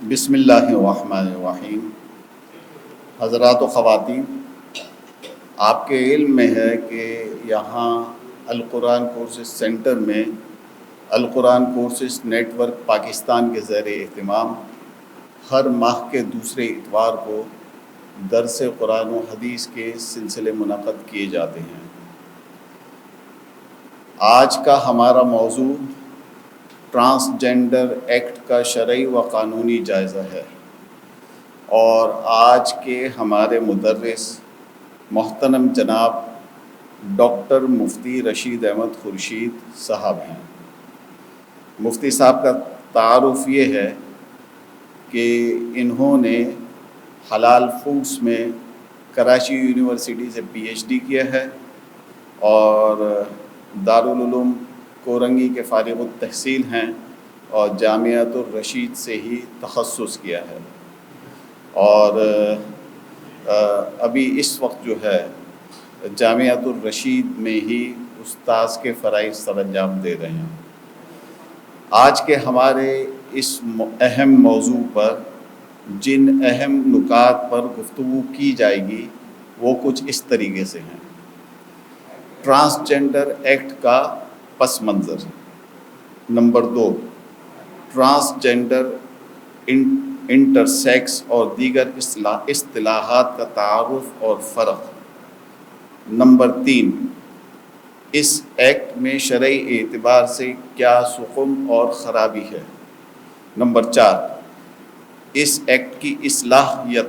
بسم اللہ الرحمن الرحیم۔ حضرات و خواتین، آپ کے علم میں ہے کہ یہاں القرآن کورسز سینٹر میں القرآن کورسز نیٹ ورک پاکستان کے زیر اہتمام ہر ماہ کے دوسرے اتوار کو درس قرآن و حدیث کے سلسلے منعقد کیے جاتے ہیں۔ آج کا ہمارا موضوع ٹرانسجینڈر ایکٹ کا شرعی و قانونی جائزہ ہے، اور آج کے ہمارے مدرس محترم جناب ڈاکٹر مفتی رشید احمد خورشید صاحب ہیں۔ مفتی صاحب کا تعارف یہ ہے کہ انہوں نے حلال فوڈس میں کراچی یونیورسٹی سے پی ایچ ڈی کیا ہے اور دارالعلوم کورنگی کے فارغ التحصیل ہیں، اور جامعۃ الرشید سے ہی تخصص کیا ہے، اور ابھی اس وقت جو ہے جامعۃ الرشید میں ہی استاذ کے فرائض سر انجام دے رہے ہیں۔ آج کے ہمارے اس اہم موضوع پر جن اہم نکات پر گفتگو کی جائے گی وہ کچھ اس طریقے سے ہیں۔ ٹرانسجینڈر ایکٹ کا پس منظر۔ نمبر 2، ٹرانسجینڈر انٹرسیکس اور دیگر اصطلاحات کا تعارف اور فرق۔ نمبر 3، اس ایکٹ میں شرعی اعتبار سے کیا سقم اور خرابی ہے۔ نمبر 4، اس ایکٹ کی اصلاح یا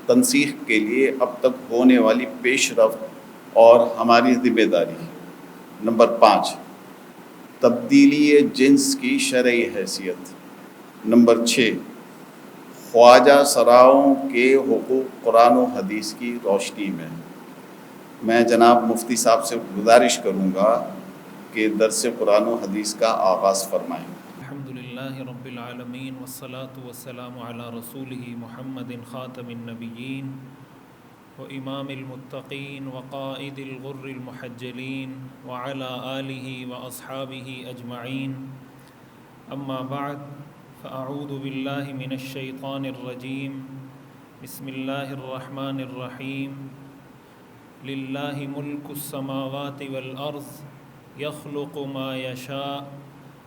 تنسیخ کے لیے اب تک ہونے والی پیش رفت اور ہماری ذمہ داری۔ نمبر 5، تبدیلی جنس کی شرعی حیثیت۔ نمبر 6، خواجہ سراؤں کے حقوق قرآن و حدیث کی روشنی میں۔ میں جناب مفتی صاحب سے گزارش کروں گا کہ درس قرآن و حدیث کا آغاز فرمائیں۔ الحمدللہ رب العالمین والصلاة والسلام علی رسولہ محمد خاتم النبیین وإمام المتقین وقائد الغر المحجلین وعلى آلہ وأصحابہ اجمعین، اما بعد فاعوذ باللہ من الشیطان الرجیم، بسم اللہ الرحمن الرحیم۔ للہ ملک السماوات والارض یخلق ما یشاء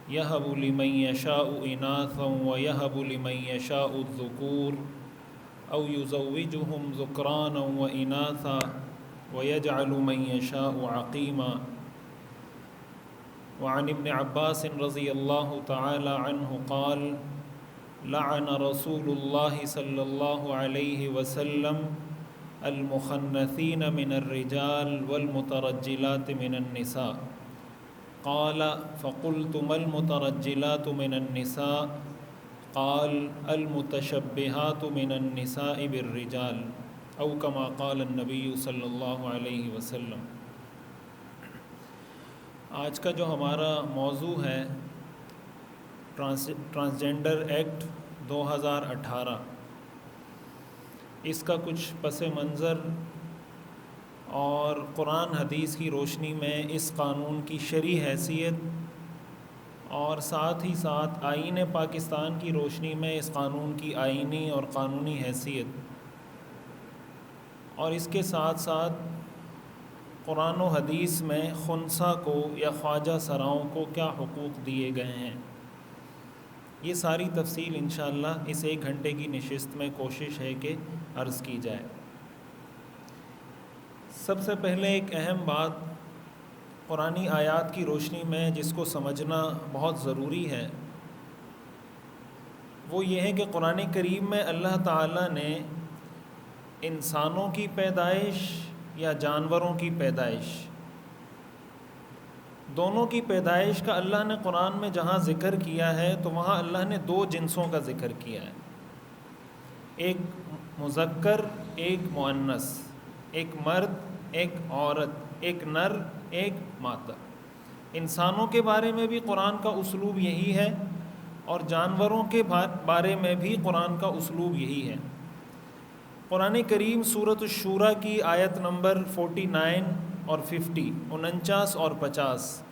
یہب لمن یشاء اناثا ویہب لمن یشاء الذکور او یزوجہم ذکرانا واناثا ویجعل من یشاء عقیما۔ وعن ابن عباس رضی اللہ تعالی عنہ قال لعن رسول اللہ صلی اللہ علیہ وسلم المخنثین من الرجال والمترجلات من النساء۔ قال فقلت ما المترجلات من النساء؟ قال المتشبہات من النساء بالرجال، او کما قال النبی صلی اللہ علیہ وسلم۔ آج کا جو ہمارا موضوع ہے ٹرانسجینڈر ایکٹ 2018، اس کا کچھ پس منظر اور قرآن حدیث کی روشنی میں اس قانون کی شرعی حیثیت، اور ساتھ ہی ساتھ آئین پاکستان کی روشنی میں اس قانون کی آئینی اور قانونی حیثیت، اور اس کے ساتھ ساتھ قرآن و حدیث میں خنثیٰ کو یا خواجہ سراؤں کو کیا حقوق دیے گئے ہیں، یہ ساری تفصیل انشاءاللہ اس 1 گھنٹے کی نشست میں کوشش ہے کہ عرض کی جائے۔ سب سے پہلے ایک اہم بات قرآنی آیات کی روشنی میں جس کو سمجھنا بہت ضروری ہے، وہ یہ ہے کہ قرآن کریم میں اللہ تعالیٰ نے انسانوں کی پیدائش یا جانوروں کی پیدائش، دونوں کی پیدائش کا اللہ نے قرآن میں جہاں ذکر کیا ہے تو وہاں اللہ نے 2 جنسوں کا ذکر کیا ہے، ایک مذکر ایک مؤنث، ایک مرد ایک عورت، ایک نر ایک مادہ۔ انسانوں کے بارے میں بھی قرآن کا اسلوب یہی ہے، اور جانوروں کے بارے میں بھی قرآن کا اسلوب یہی ہے۔ قرآن کریم سورۃ الشورى کی آیت نمبر 49 اور 50، 49 اور 50،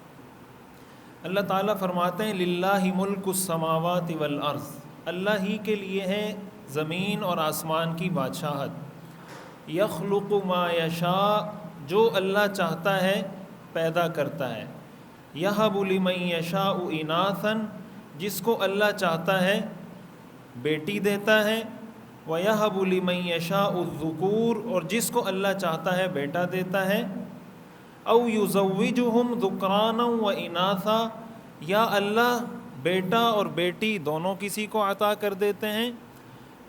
اللہ تعالیٰ فرماتے ہیں للہ ملک السماوات والارض، اللہ ہی کے لیے ہے زمین اور آسمان کی بادشاہت، یخلق ما یشاء، جو اللہ چاہتا ہے پیدا کرتا ہے، یہب لمن یشاء اناثا، جس کو اللہ چاہتا ہے بیٹی دیتا ہے، وَيَهَبُ لِمَن يَشَاءُ الذُّكُورَ، اور جس کو اللہ چاہتا ہے بیٹا دیتا ہے، اَوْ يُزَوِّجُهُمْ ذُكْرَانًا وَإِنَاثًا، یا اللہ بیٹا اور بیٹی دونوں کسی کو عطا کر دیتے ہیں،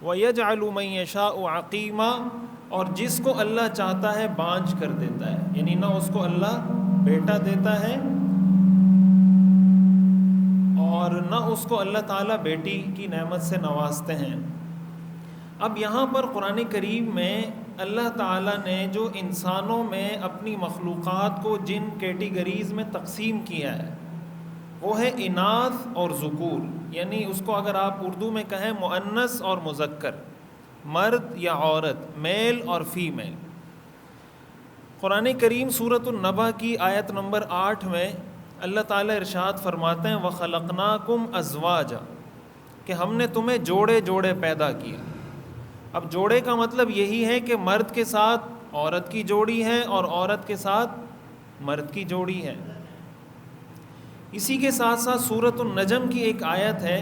وَيَجْعَلُ مَن يَشَاءُ عَقِيمًا، اور جس کو اللہ چاہتا ہے بانجھ کر دیتا ہے، یعنی نہ اس کو اللہ بیٹا دیتا ہے اور نہ اس کو اللہ تعالیٰ بیٹی کی نعمت سے نوازتے ہیں۔ اب یہاں پر قرآن کریم میں اللہ تعالیٰ نے جو انسانوں میں اپنی مخلوقات کو جن کیٹیگریز میں تقسیم کیا ہے وہ ہے اناث اور ذکور، یعنی اس کو اگر آپ اردو میں کہیں مؤنث اور مذکر، مرد یا عورت، میل اور فیمیل۔ قرآن کریم سورۃ النبا کی آیت نمبر 8 میں اللہ تعالیٰ ارشاد فرماتے ہیں وَخَلَقْنَاكُمْ أَزْوَاجًا، کہ ہم نے تمہیں جوڑے جوڑے پیدا کیا۔ اب جوڑے کا مطلب یہی ہے کہ مرد کے ساتھ عورت کی جوڑی ہے اور عورت کے ساتھ مرد کی جوڑی ہے۔ اسی کے ساتھ ساتھ سورۃ النجم کی ایک آیت ہے،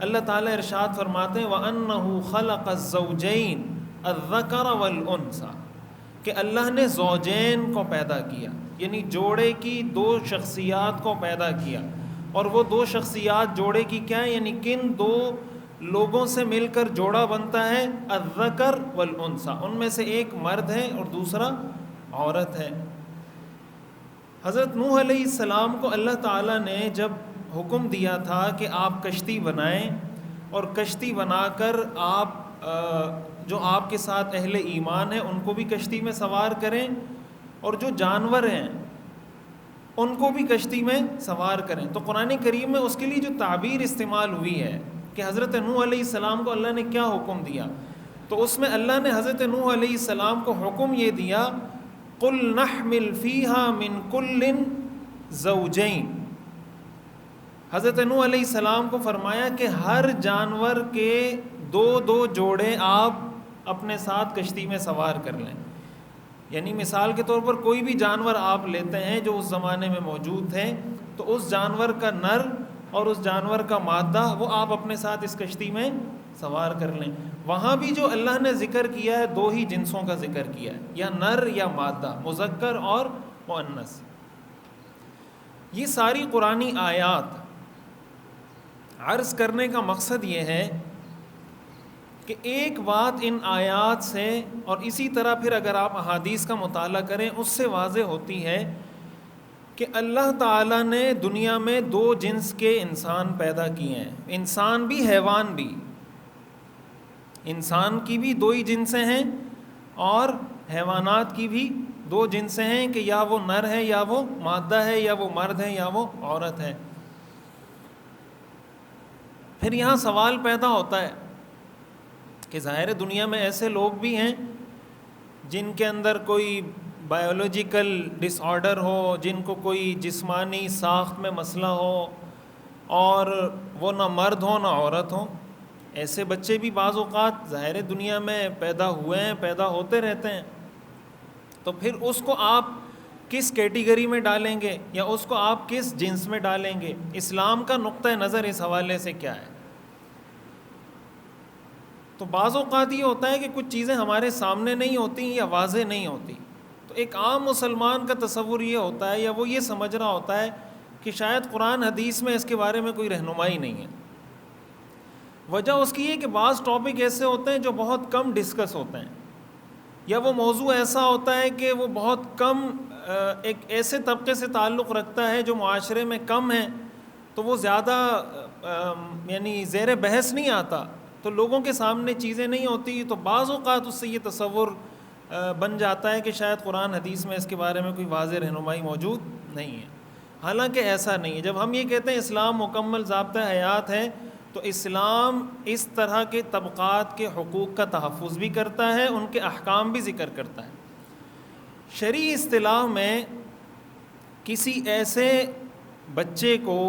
اللہ تعالیٰ ارشاد فرماتے ہیں وَأَنَّهُ خَلَقَ الزَّوْجَيْنِ الذَّكَرَ وَالْأُنثَىٰ، کہ اللہ نے زوجین کو پیدا کیا، یعنی جوڑے کی دو شخصیات کو پیدا کیا۔ اور وہ دو شخصیات جوڑے کی کیا ہے، یعنی کن دو لوگوں سے مل کر جوڑا بنتا ہے، الذکر والانثیٰ، ان میں سے ایک مرد ہے اور دوسرا عورت ہے۔ حضرت نوح علیہ السلام کو اللہ تعالیٰ نے جب حکم دیا تھا کہ آپ کشتی بنائیں اور کشتی بنا کر آپ جو آپ کے ساتھ اہل ایمان ہیں ان کو بھی کشتی میں سوار کریں اور جو جانور ہیں ان کو بھی کشتی میں سوار کریں، تو قرآن کریم میں اس کے لیے جو تعبیر استعمال ہوئی ہے کہ حضرت نوح علیہ السلام کو اللہ نے کیا حکم دیا، تو اس میں اللہ نے حضرت نوح علیہ السلام کو حکم یہ دیا قُلْ نَحْمِلْ فِيهَا مِنْ كُلٍّ زَوْجَيْنِ، حضرت نوح علیہ السلام کو فرمایا کہ ہر جانور کے دو دو جوڑے آپ اپنے ساتھ کشتی میں سوار کر لیں۔ یعنی مثال کے طور پر کوئی بھی جانور آپ لیتے ہیں جو اس زمانے میں موجود تھے، تو اس جانور کا نر اور اس جانور کا مادہ وہ آپ اپنے ساتھ اس کشتی میں سوار کر لیں۔ وہاں بھی جو اللہ نے ذکر کیا ہے دو ہی جنسوں کا ذکر کیا ہے، یا نر یا مادہ، مذکر اور مؤنث۔ یہ ساری قرآنی آیات عرض کرنے کا مقصد یہ ہے کہ ایک بات ان آیات سے اور اسی طرح پھر اگر آپ احادیث کا مطالعہ کریں اس سے واضح ہوتی ہے کہ اللہ تعالیٰ نے دنیا میں دو جنس کے انسان پیدا کیے ہیں، انسان بھی حیوان بھی۔ انسان کی بھی دو ہی جنسیں ہیں اور حیوانات کی بھی دو جنسیں ہیں کہ یا وہ نر ہے یا وہ مادہ ہے، یا وہ مرد ہے یا وہ عورت ہے۔ پھر یہاں سوال پیدا ہوتا ہے کہ ظاہر دنیا میں ایسے لوگ بھی ہیں جن کے اندر کوئی بایولوجیکل ڈس آرڈر ہو، جن کو کوئی جسمانی ساخت میں مسئلہ ہو اور وہ نہ مرد ہو نہ عورت ہو۔ ایسے بچے بھی بعض اوقات ظاہر دنیا میں پیدا ہوئے ہیں، پیدا ہوتے رہتے ہیں، تو پھر اس کو آپ کس کیٹیگری میں ڈالیں گے یا اس کو آپ کس جنس میں ڈالیں گے؟ اسلام کا نقطہ نظر اس حوالے سے کیا ہے؟ تو بعض اوقات یہ ہوتا ہے کہ کچھ چیزیں ہمارے سامنے نہیں ہوتی یا واضح نہیں ہوتی، تو ایک عام مسلمان کا تصور یہ ہوتا ہے یا وہ یہ سمجھ رہا ہوتا ہے کہ شاید قرآن حدیث میں اس کے بارے میں کوئی رہنمائی نہیں ہے۔ وجہ اس کی یہ کہ بعض ٹاپک ایسے ہوتے ہیں جو بہت کم ڈسکس ہوتے ہیں، یا وہ موضوع ایسا ہوتا ہے کہ وہ بہت کم ایک ایسے طبقے سے تعلق رکھتا ہے جو معاشرے میں کم ہے، تو وہ زیادہ یعنی زیر بحث نہیں آتا، تو لوگوں کے سامنے چیزیں نہیں ہوتی، تو بعض اوقات اس سے یہ تصور بن جاتا ہے کہ شاید قرآن حدیث میں اس کے بارے میں کوئی واضح رہنمائی موجود نہیں ہے، حالانکہ ایسا نہیں ہے۔ جب ہم یہ کہتے ہیں اسلام مکمل ضابطہ حیات ہے، تو اسلام اس طرح کے طبقات کے حقوق کا تحفظ بھی کرتا ہے، ان کے احکام بھی ذکر کرتا ہے۔ شرعی اصطلاح میں کسی ایسے بچے کو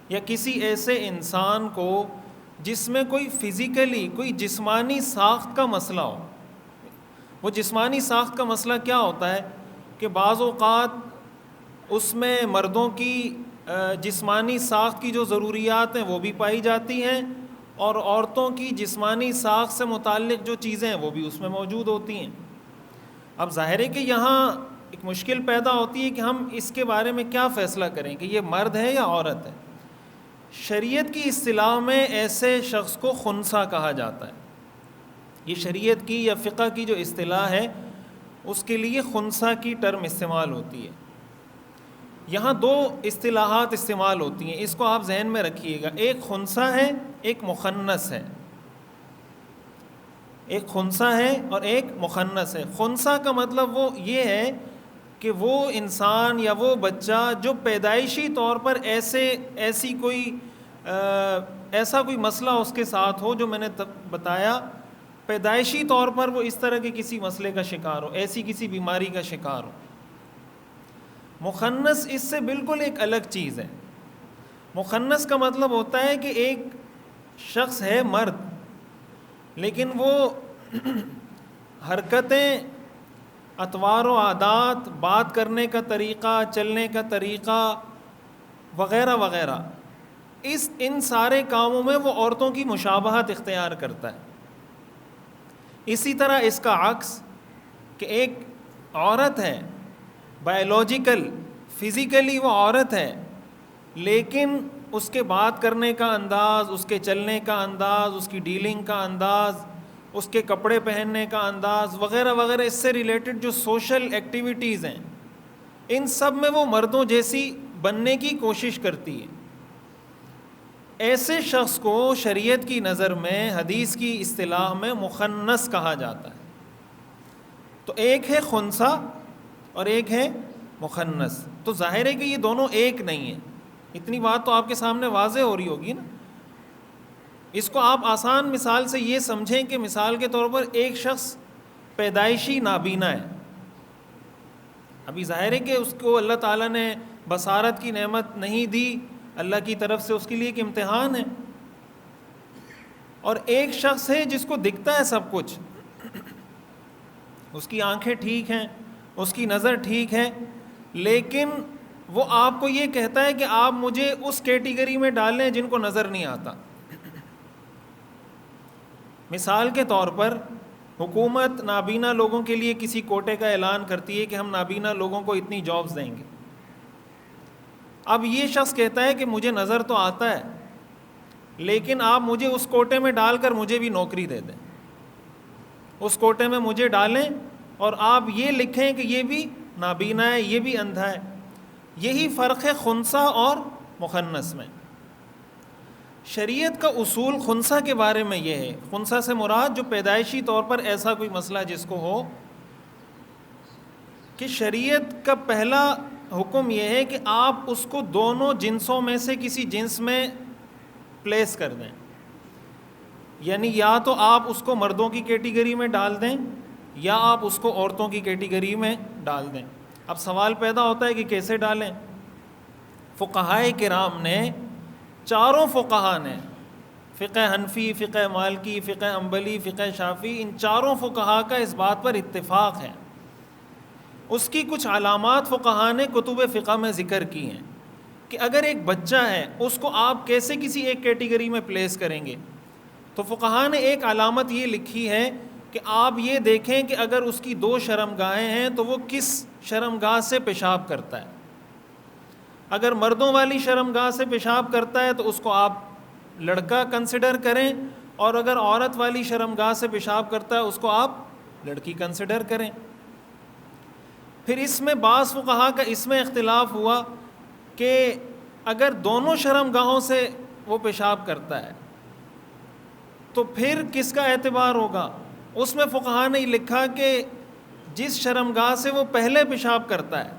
یا کسی ایسے انسان کو جس میں کوئی فزیکلی کوئی جسمانی ساخت کا مسئلہ ہو. وہ جسمانی ساخت کا مسئلہ کیا ہوتا ہے کہ بعض اوقات اس میں مردوں کی جسمانی ساخت کی جو ضروریات ہیں وہ بھی پائی جاتی ہیں، اور عورتوں کی جسمانی ساخت سے متعلق جو چیزیں ہیں وہ بھی اس میں موجود ہوتی ہیں. اب ظاہر ہے کہ یہاں ایک مشکل پیدا ہوتی ہے کہ ہم اس کے بارے میں کیا فیصلہ کریں کہ یہ مرد ہے یا عورت ہے. شریعت کی اصطلاح میں ایسے شخص کو خنثی کہا جاتا ہے. یہ شریعت کی یا فقہ کی جو اصطلاح ہے اس کے لیے خنثی کی ٹرم استعمال ہوتی ہے. یہاں دو اصطلاحات استعمال ہوتی ہیں، اس کو آپ ذہن میں رکھیے گا. ایک خنثی ہے، ایک مخنث ہے. ایک خنثی ہے اور ایک مخنث ہے. خنثی کا مطلب وہ یہ ہے کہ وہ انسان یا وہ بچہ جو پیدائشی طور پر ایسا کوئی مسئلہ اس کے ساتھ ہو، جو میں نے بتایا پیدائشی طور پر وہ اس طرح کے کسی مسئلے کا شکار ہو، ایسی کسی بیماری کا شکار ہو. مخنث اس سے بالکل ایک الگ چیز ہے. مخنث کا مطلب ہوتا ہے کہ ایک شخص ہے مرد، لیکن وہ حرکتیں، اطوار و عادات، بات کرنے کا طریقہ، چلنے کا طریقہ وغیرہ وغیرہ، ان سارے کاموں میں وہ عورتوں کی مشابہت اختیار کرتا ہے. اسی طرح اس کا عکس کہ ایک عورت ہے، بائیولوجیکل فزیکلی وہ عورت ہے، لیکن اس کے بات کرنے کا انداز، اس کے چلنے کا انداز، اس کی ڈیلنگ کا انداز، اس کے کپڑے پہننے کا انداز وغیرہ وغیرہ، اس سے ریلیٹڈ جو سوشل ایکٹیویٹیز ہیں ان سب میں وہ مردوں جیسی بننے کی کوشش کرتی ہے. ایسے شخص کو شریعت کی نظر میں، حدیث کی اصطلاح میں مخنث کہا جاتا ہے. تو ایک ہے خنثی اور ایک ہے مخنث. تو ظاہر ہے کہ یہ دونوں ایک نہیں ہیں. اتنی بات تو آپ کے سامنے واضح ہو رہی ہوگی نا. اس کو آپ آسان مثال سے یہ سمجھیں کہ مثال کے طور پر ایک شخص پیدائشی نابینا ہے. ابھی ظاہر ہے کہ اس کو اللہ تعالیٰ نے بصارت کی نعمت نہیں دی، اللہ کی طرف سے اس کے لیے ایک امتحان ہے. اور ایک شخص ہے جس کو دکھتا ہے سب کچھ، اس کی آنکھیں ٹھیک ہیں، اس کی نظر ٹھیک ہے، لیکن وہ آپ کو یہ کہتا ہے کہ آپ مجھے اس کیٹیگری میں ڈالیں جن کو نظر نہیں آتا. مثال کے طور پر حکومت نابینا لوگوں کے لیے کسی کوٹے کا اعلان کرتی ہے کہ ہم نابینا لوگوں کو اتنی جابز دیں گے. اب یہ شخص کہتا ہے کہ مجھے نظر تو آتا ہے، لیکن آپ مجھے اس کوٹے میں ڈال کر مجھے بھی نوکری دے دیں، اس کوٹے میں مجھے ڈالیں اور آپ یہ لکھیں کہ یہ بھی نابینا ہے، یہ بھی اندھا ہے. یہی فرق ہے خنثی اور مخنث میں. شریعت کا اصول خنثی کے بارے میں یہ ہے، خنثی سے مراد جو پیدائشی طور پر ایسا کوئی مسئلہ جس کو ہو، کہ شریعت کا پہلا حکم یہ ہے کہ آپ اس کو دونوں جنسوں میں سے کسی جنس میں پلیس کر دیں. یعنی یا تو آپ اس کو مردوں کی کیٹیگری میں ڈال دیں یا آپ اس کو عورتوں کی کیٹیگری میں ڈال دیں. اب سوال پیدا ہوتا ہے کہ کیسے ڈالیں. فقہائے کرام نے، چاروں فقہا نے، فقہ حنفی، فقہ مالکی، فقہ حنبلی، فقہ شافعی، ان چاروں فقہا کا اس بات پر اتفاق ہے. اس کی کچھ علامات فقہا نے کتب فقہ میں ذکر کی ہیں کہ اگر ایک بچہ ہے اس کو آپ کیسے کسی ایک کیٹیگری میں پلیس کریں گے. تو فقہا نے ایک علامت یہ لکھی ہے کہ آپ یہ دیکھیں کہ اگر اس کی 2 شرمگاہیں ہیں تو وہ کس شرمگاہ سے پیشاب کرتا ہے. اگر مردوں والی شرمگاہ سے پیشاب کرتا ہے تو اس کو آپ لڑکا کنسیڈر کریں، اور اگر عورت والی شرمگاہ سے پیشاب کرتا ہے اس کو آپ لڑکی کنسیڈر کریں. پھر اس میں بعض فقہا کا اس میں اختلاف ہوا کہ اگر دونوں شرمگاہوں سے وہ پیشاب کرتا ہے تو پھر کس کا اعتبار ہوگا. اس میں فقہا نے لکھا کہ جس شرمگاہ سے وہ پہلے پیشاب کرتا ہے،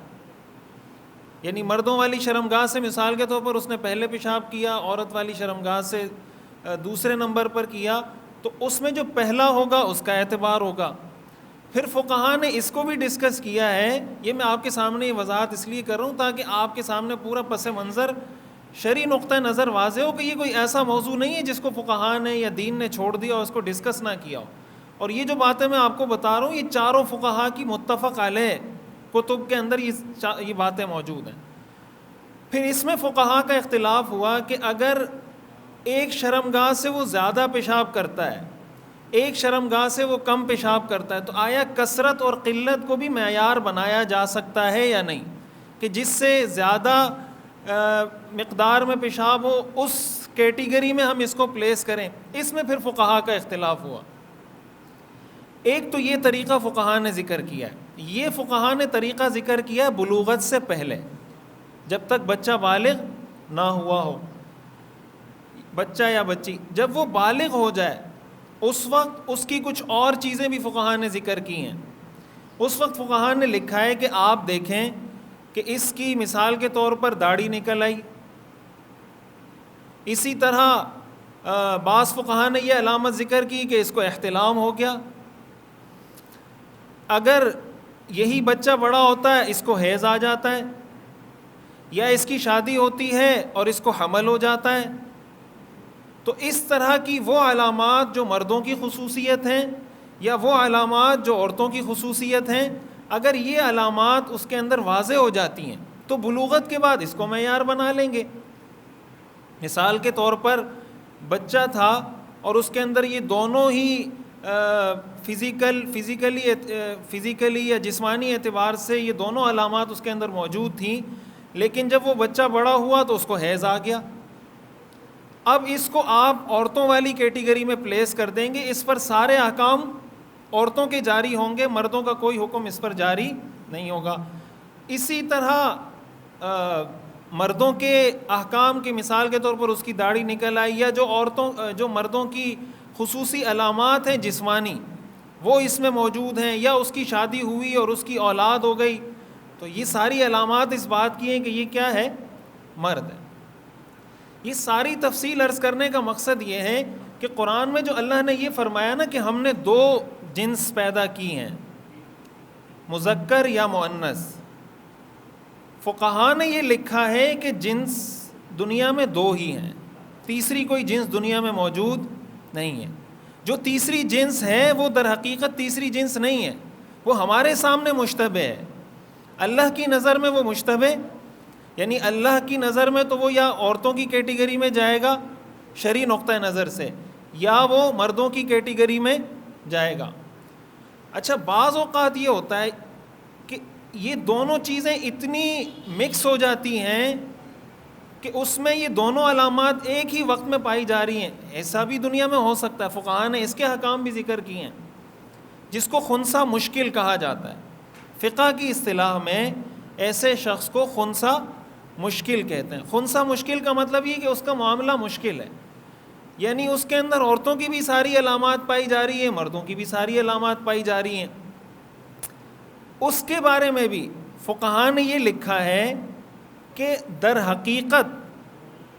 یعنی مردوں والی شرمگاہ سے مثال کے طور پر اس نے پہلے پیشاب کیا، عورت والی شرمگاہ سے دوسرے نمبر پر کیا، تو اس میں جو پہلا ہوگا اس کا اعتبار ہوگا. پھر فقہا نے اس کو بھی ڈسکس کیا ہے. یہ میں آپ کے سامنے یہ وضاحت اس لیے کر رہا ہوں تاکہ آپ کے سامنے پورا پس منظر شرعی نقطہ نظر واضح ہو کہ یہ کوئی ایسا موضوع نہیں ہے جس کو فقہاء نے یا دین نے چھوڑ دیا اور اس کو ڈسکس نہ کیا ہو. اور یہ جو باتیں میں آپ کو بتا رہا ہوں یہ چاروں فقہاء کی متفق علیہ کتب کے اندر یہ باتیں موجود ہیں. پھر اس میں فقہاء کا اختلاف ہوا کہ اگر ایک شرمگاہ سے وہ زیادہ پیشاب کرتا ہے, ایک شرمگاہ سے وہ کم پیشاب کرتا ہے, تو آیا کثرت اور قلت کو بھی معیار بنایا جا سکتا ہے یا نہیں, کہ جس سے زیادہ مقدار میں پیشاب ہو اس کیٹیگری میں ہم اس کو پلیس کریں. اس میں پھر فقہاء کا اختلاف ہوا. ایک تو یہ طریقہ فقہاء نے ذکر کیا ہے, یہ فقہاء نے طریقہ ذکر کیا ہے بلوغت سے پہلے, جب تک بچہ بالغ نہ ہوا ہو, بچہ یا بچی جب وہ بالغ ہو جائے اس وقت اس کی کچھ اور چیزیں بھی فقہاء نے ذکر کی ہیں. اس وقت فقہاء نے لکھا ہے کہ آپ دیکھیں کہ اس کی مثال کے طور پر داڑھی نکل آئی. اسی طرح بعض فقہاء نے یہ علامت ذکر کی کہ اس کو احتلام ہو گیا. اگر یہی بچہ بڑا ہوتا ہے اس کو حیض آ جاتا ہے, یا اس کی شادی ہوتی ہے اور اس کو حمل ہو جاتا ہے. تو اس طرح کی وہ علامات جو مردوں کی خصوصیت ہیں یا وہ علامات جو عورتوں کی خصوصیت ہیں, اگر یہ علامات اس کے اندر واضح ہو جاتی ہیں تو بلوغت کے بعد اس کو معیار بنا لیں گے. مثال کے طور پر بچہ تھا اور اس کے اندر یہ دونوں ہی فزیکلی یا جسمانی اعتبار سے یہ دونوں علامات اس کے اندر موجود تھیں, لیکن جب وہ بچہ بڑا ہوا تو اس کو حیض آ گیا. اب اس کو آپ عورتوں والی کیٹیگری میں پلیس کر دیں گے, اس پر سارے احکام عورتوں کے جاری ہوں گے, مردوں کا کوئی حکم اس پر جاری نہیں ہوگا. اسی طرح مردوں کے احکام کی مثال کے طور پر اس کی داڑھی نکل آئی, یا جو مردوں کی خصوصی علامات ہیں جسمانی وہ اس میں موجود ہیں, یا اس کی شادی ہوئی اور اس کی اولاد ہو گئی, تو یہ ساری علامات اس بات کی ہیں کہ یہ کیا ہے, مرد ہے. یہ ساری تفصیل عرض کرنے کا مقصد یہ ہے کہ قرآن میں جو اللہ نے یہ فرمایا نا کہ ہم نے دو جنس پیدا کی ہیں, مذکر یا مؤنث, فقہاء نے یہ لکھا ہے کہ جنس دنیا میں دو ہی ہیں, تیسری کوئی جنس دنیا میں موجود نہیں ہے. جو تیسری جنس ہے وہ در حقیقت تیسری جنس نہیں ہے, وہ ہمارے سامنے مشتبہ ہے. اللہ کی نظر میں وہ مشتبہ, یعنی اللہ کی نظر میں تو وہ یا عورتوں کی کیٹیگری میں جائے گا شرعی نقطہ نظر سے, یا وہ مردوں کی کیٹیگری میں جائے گا. اچھا, بعض اوقات یہ ہوتا ہے کہ یہ دونوں چیزیں اتنی مکس ہو جاتی ہیں کہ اس میں یہ دونوں علامات ایک ہی وقت میں پائی جا رہی ہیں. ایسا بھی دنیا میں ہو سکتا ہے, فقہاء نے اس کے احکام بھی ذکر کیے ہیں, جس کو خنثی مشکل کہا جاتا ہے. فقہ کی اصطلاح میں ایسے شخص کو خنثی مشکل کہتے ہیں. خنثی مشکل کا مطلب یہ کہ اس کا معاملہ مشکل ہے, یعنی اس کے اندر عورتوں کی بھی ساری علامات پائی جا رہی ہیں, مردوں کی بھی ساری علامات پائی جا رہی ہیں. اس کے بارے میں بھی فقہاء نے یہ لکھا ہے کہ در حقیقت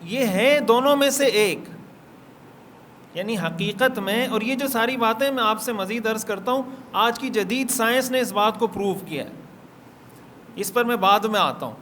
یہ ہے دونوں میں سے ایک, یعنی حقیقت میں. اور یہ جو ساری باتیں میں آپ سے مزید عرض کرتا ہوں, آج کی جدید سائنس نے اس بات کو پروو کیا ہے, اس پر میں بعد میں آتا ہوں.